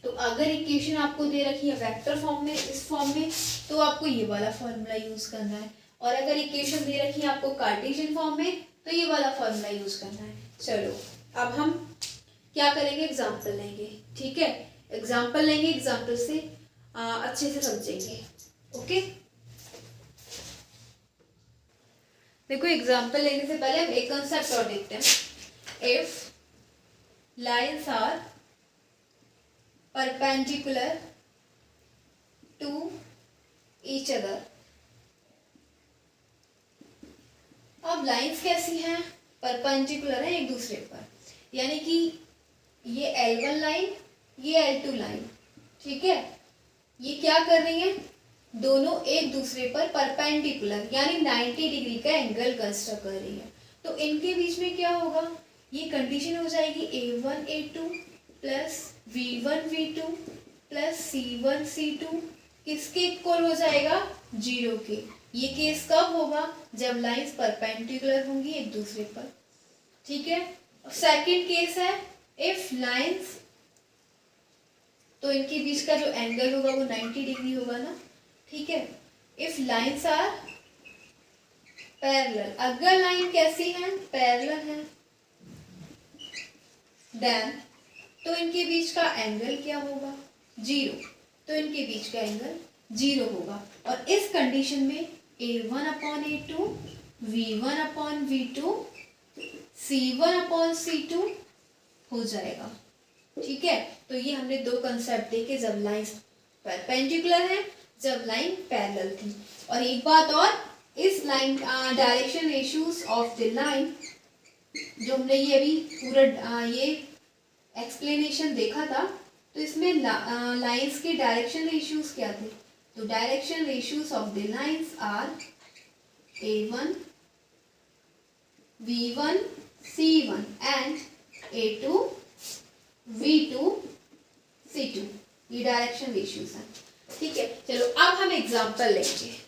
तो अगर इक्वेशन आपको दे रखी है वेक्टर फॉर्म में, इस फॉर्म में, तो आपको ये वाला फॉर्मूला यूज करना है, और अगर इक्वेशन दे रखी है आपको कार्टेशियन फॉर्म में, तो ये वाला फॉर्मूला यूज करना है। चलो अब हम क्या करेंगे, एग्जाम्पल लेंगे। ठीक है, एग्जाम्पल लेंगे, एग्जाम्पल से अच्छे से समझेंगे। ओके, देखो एग्जाम्पल लेने से पहले हम एक कंसेप्ट और देखते हैं। If lines are perpendicular to each other. अब लाइन्स कैसी हैं, परपेंडिकुलर है एक दूसरे पर, यानी कि ये L1 लाइन, ये L2 लाइन। ठीक है, ये क्या कर रही है, दोनों एक दूसरे पर परपेंडिकुलर यानी 90 डिग्री का एंगल कंस्ट्रक्ट कर रही है। तो इनके बीच में क्या होगा, ये कंडीशन हो जाएगी a1 a2 plus v1 v2 plus c1 c2 किसके इक्वल हो जाएगा, 0 के। ये केस कब होगा? जब लाइंस परपेंडिकुलर होंगी एक दूसरे पर, ठीक है। सेकंड केस है इफ लाइंस, तो इनके बीच का जो एंगल होगा वो 90 डिग्री होगा ना, ठीक है। इफ लाइंस आर पैरेलल, अगर लाइन कैसी है? पैरेलल है, देन तो इनके बीच का एंगल क्या होगा? 0। तो इनके बीच का एंगल 0 होगा, और इस कंडीशन में A1/A2, V1/V2, C1/C2 हो जाएगा, ठीक है। तो ये हमने दो कंसेप्ट देखे, जब लाइन परपेंडिकुलर है, जब लाइन पैरेलल थी। और एक बात और, इस line direction ratios of the line, जो हमने ये अभी पूरा ये एक्सप्लेनेशन देखा था, तो इसमें लाइंस के डायरेक्शन रेशियोज क्या थे? तो direction ratios of the lines are A1, V1, C1 and A2, V2, C2, ये डायरेक्शन रेशियोज हैं, ठीक है। चलो अब हम एग्जांपल लेंगे।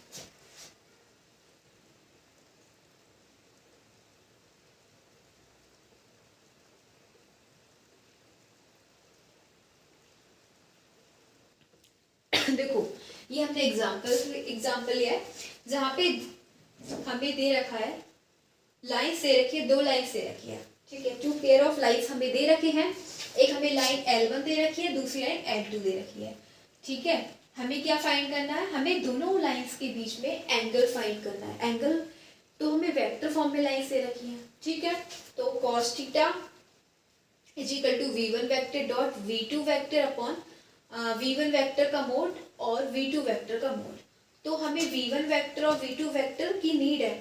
देखो ये हमने एग्जांपल लिया है, जहाँ पे हमें दे रखा है लाइन से रखी है, दो लाइन से रखी है, ठीक है। 2 पेयर ऑफ लाइन्स हमें दे रखे हैं, एक हमें लाइन L1 दे रखी है, दूसरी लाइन L2 दे रखी है, ठीक है। हमें क्या फाइंड करना है? हमें दोनों लाइंस के बीच में एंगल फाइंड करना है। एंगल तो हमें वेक्टर फॉर्म में लाइन से रखी है, ठीक है। तो cos theta is equal to V1 vector dot V2 vector upon V1 vector का मोड और V2 वेक्टर का मोड। तो हमें V1 वेक्टर और V2 वेक्टर की नीड है।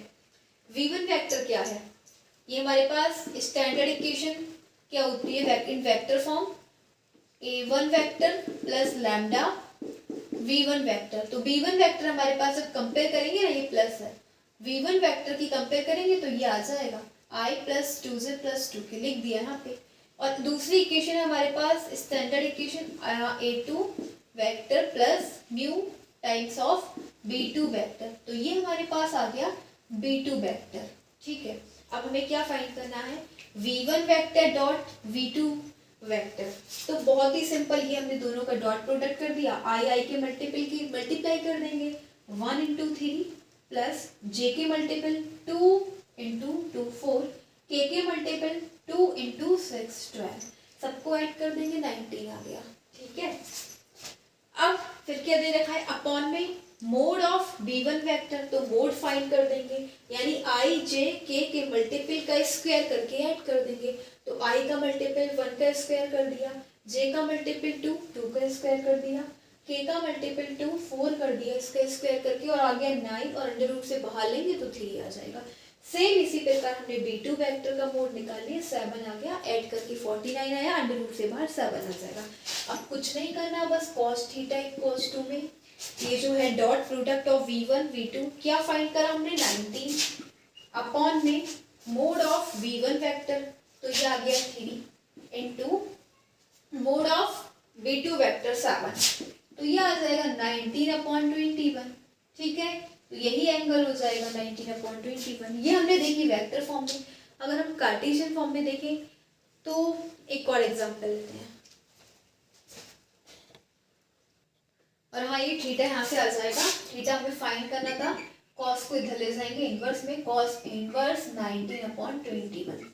V1 वेक्टर क्या है? ये हमारे पास स्टैंडर्ड इक्वेशन क्या होती है इन vector form? A1 vector plus lambda V1 vector. तो V1 वेक्टर हमारे पास जब कंपेयर करेंगे ना, ये प्लस है, V1 वेक्टर की कंपेयर करेंगे तो ये आ जाएगा I प्लस 2Z प्लस 2 के, लिख दिया यहाँ पे। और दूसरी इक्वेशन है हमारे पास standard equation A2 vector plus mu times of B2 vector. तो ये हमारे पास आ गया B2 वेक्टर, ठीक है। अब हमें क्या फाइंड करना है? V1 vector dot V2 vector. तो बहुत ही सिंपल, ये हमने दोनों का डॉट प्रोडक्ट कर दिया, आई के मल्टीपल की मल्टीप्लाई कर देंगे, 1 इंटू 3 प्लस जे के मल्टीपल 2 इंटू 2 4, के मल्टीपल 2 इंटू 6 12, सबको ऐड कर देंगे, 19 आ गया, ठीक है। अब फिर क्या दे रखा है? अपॉन में मोड ऑफ B1 वेक्टर, तो मोड फाइंड कर देंगे, यानी I J K के मल्टीपल का स्क्वायर करके ऐड कर देंगे। तो I का मल्टीपल 1 का स्क्वायर कर दिया, J का मल्टीपल 2 का स्क्वायर कर दिया, K का मल्टीपल 2 4 कर दिया इसका स्क्वायर करके, और आ गया 9, और अंडर रूट से बाहर लेंगे तो 3 आ जाएगा। सेम इसी प्रकार हमने B2 वेक्टर का मोड निकाल लिया, 7 आ गया, ऐड करके 49 आया, अंडर रूट से बाहर 7 आ जाएगा। अब कुछ नहीं करना, बस cos थीटा cos 2 में ये जो है dot product of V1 V2 क्या फाइंड करा हमने? 19 अपॉन में मोड ऑफ V1 वेक्टर, तो ये आ गया 3 into mode of V2 vector 7, तो ये आ जाएगा 19/21, ठीक है। तो यही एंगल हो जाएगा 19/21। ये हमने देखी वेक्टर फॉर्म में। अगर हम कार्टेशियन फॉर्म में देखें तो एक और एग्जांपल लेते हैं, और हाँ ये थीटा यहाँ से आ जाएगा, थीटा हमें फाइंड करना था, कॉस को इधर ले जाएंगे इनवर्स में, कॉस इनवर्स 19/21।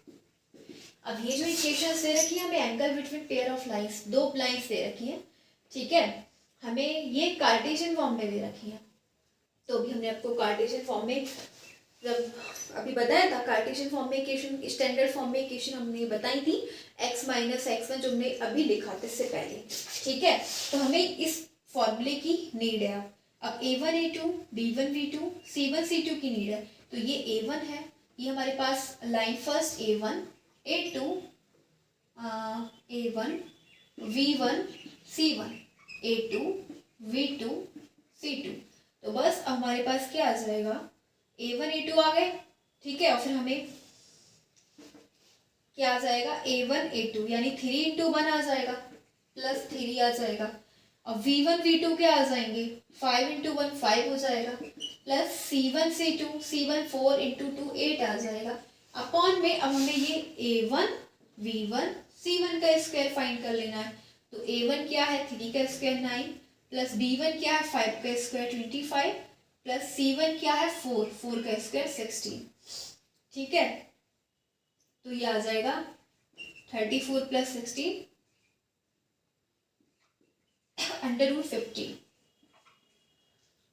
अब ये जो इक्वेशन दे रखी है हमें angle between pair of lines, दो लाइंस दे रखी है, ठीक है। हमें ये कार्टेशियन फॉर्म में दे रखी है, तो अभी हमने आपको कार्टेशियन फॉर्म में जब अभी बताया था, कार्टेशियन फॉर्म में इक्वेशन, स्टैंडर्ड फॉर्म में इक्वेशन हमने बताई थी x माइनस x1 जो हमने अभी लिखा था इससे पहले, ठीक है। तो हमें इस फॉर्मूले की नीड है। अब A1 A2 B1 V2 C1 C2 की नीड है। तो ये A1 है, ये हमारे पास line first A1 A2 A1 V1 C1 A2 V2 C2। तो बस हमारे पास क्या आ जाएगा? A1 A2 आ गए, ठीक है। और फिर हमें क्या आ जाएगा? A1 A2 यानी 3 इंटू 1 आ जाएगा, प्लस 3 आ जाएगा। अब V1 V2 क्या आ जाएंगे, 5 इंटू 1 5 हो जाएगा, plus C1 C2 C1 4 into 2 8 आ जाएगा। अपॉन में अब हमें ये A1 V1 C1 का स्क्वायर फाइंड कर लेना है। तो A1 क्या है 3 का स्क्वायर 9, प्लस B1 क्या है 5 का स्क्वायर 25, प्लस C1 क्या है 4 का स्क्वायर 16। ठीक है, तो ये आ जाएगा 34 प्लस 16 अंडर रूट 50।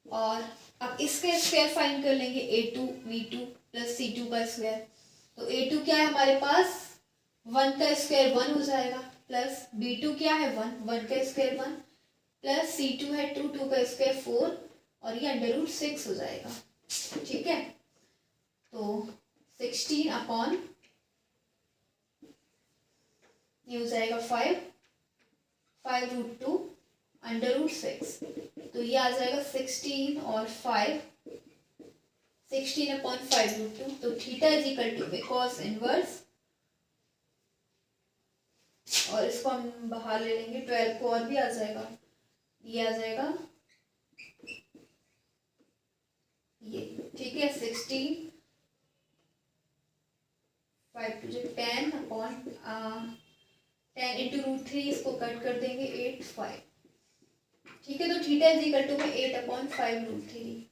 और अब इसका स्क्वायर फाइंड कर लेंगे A2 V2 प्लस C2 का स्क्वायर। तो A2 क्या है हमारे पास 1 का स्क्वायर 1 हो जाएगा, प्लस B2 क्या है 1 का स्क्वायर 1, प्लस C2 है 2 का स्क्वायर 4 और ये अंडर रूट 6 हो जाएगा। ठीक है, तो 16 अपॉन ये हो जाएगा 5 रूट 2 अंडर रूट 6। तो ये आ जाएगा 16 और 5 16 अपॉन 5 रूट 2। तो theta is equal to cos inverse, और इसको हम बाहर ले लेंगे 12 को और भी आ जाएगा, ये आ जाएगा ये। ठीक है, 16 5 टू 10 अपॉन 10 इंटू रूट 3, इसको कट कर देंगे 8 5। ठीक है, तो theta is equal to 8 upon 5 root 3।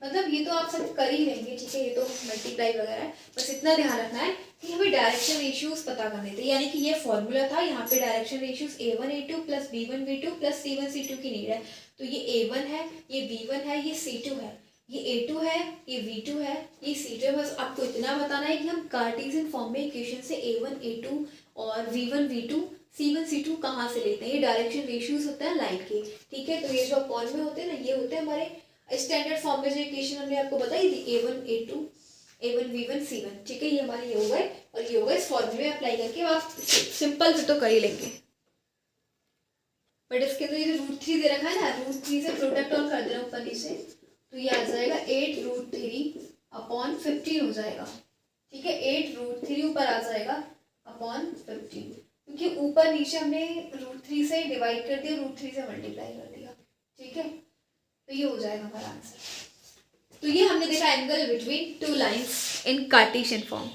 मतलब ये तो आप सब कर ही लेंगे, ठीक है, ये तो मल्टीप्लाई वगैरह है, बस इतना ध्यान रखना है कि हमें डायरेक्शन रेशियोज पता करने थे। यानी कि ये फॉर्मूला था, यहाँ पे direction ratios A1 A2 plus B1 B2 plus C1 C2 की नीड है। तो ये A1 है, ये B1 है, ये C2 है, ये A2 है, ये V2 है, ये C2 है। बस आपको इतना बताना है कि हम कार्टेशियन फॉर्म में इक्वेशन से A1 A2 और V1 V2 C1 C2 कहाँ से लेते हैं। ये डायरेक्शन रेशियोज होते हैं लाइन के। ठीक है, तो ये जो अपॉन में होते हैं ना, ये होते हैं हमारे स्टैंडर्ड फॉर्म में जो इक्वेशन हमने आपको बताई थी A1 A2 A1 V1 C1। ठीक है, ये हमारे ये हो गए, और ये हो गए इस फॉर्मूले में अप्लाई करके आप सिंपल से तो कर ही लेंगे। बट इसके अंदर ये जो रूट 3 दे रखा है ना, रूट 3 से प्रोडक्ट ऑन कर देना ऊपर नीचे, तो ये आ जाएगा 8 रूट 3 अपॉन 15 हो जाएगा। ठीक है, 8 रूट 3 ऊपर आ जाएगा अपॉन 15, क्योंकि ऊपर नीचे हमने रूट 3 से डिवाइड कर दिया, रूट 3 से मल्टीप्लाई कर दिया। ठीक है, तो ये हो जाएगा हमारा आंसर। तो ये हमने देखा angle between two lines in Cartesian form.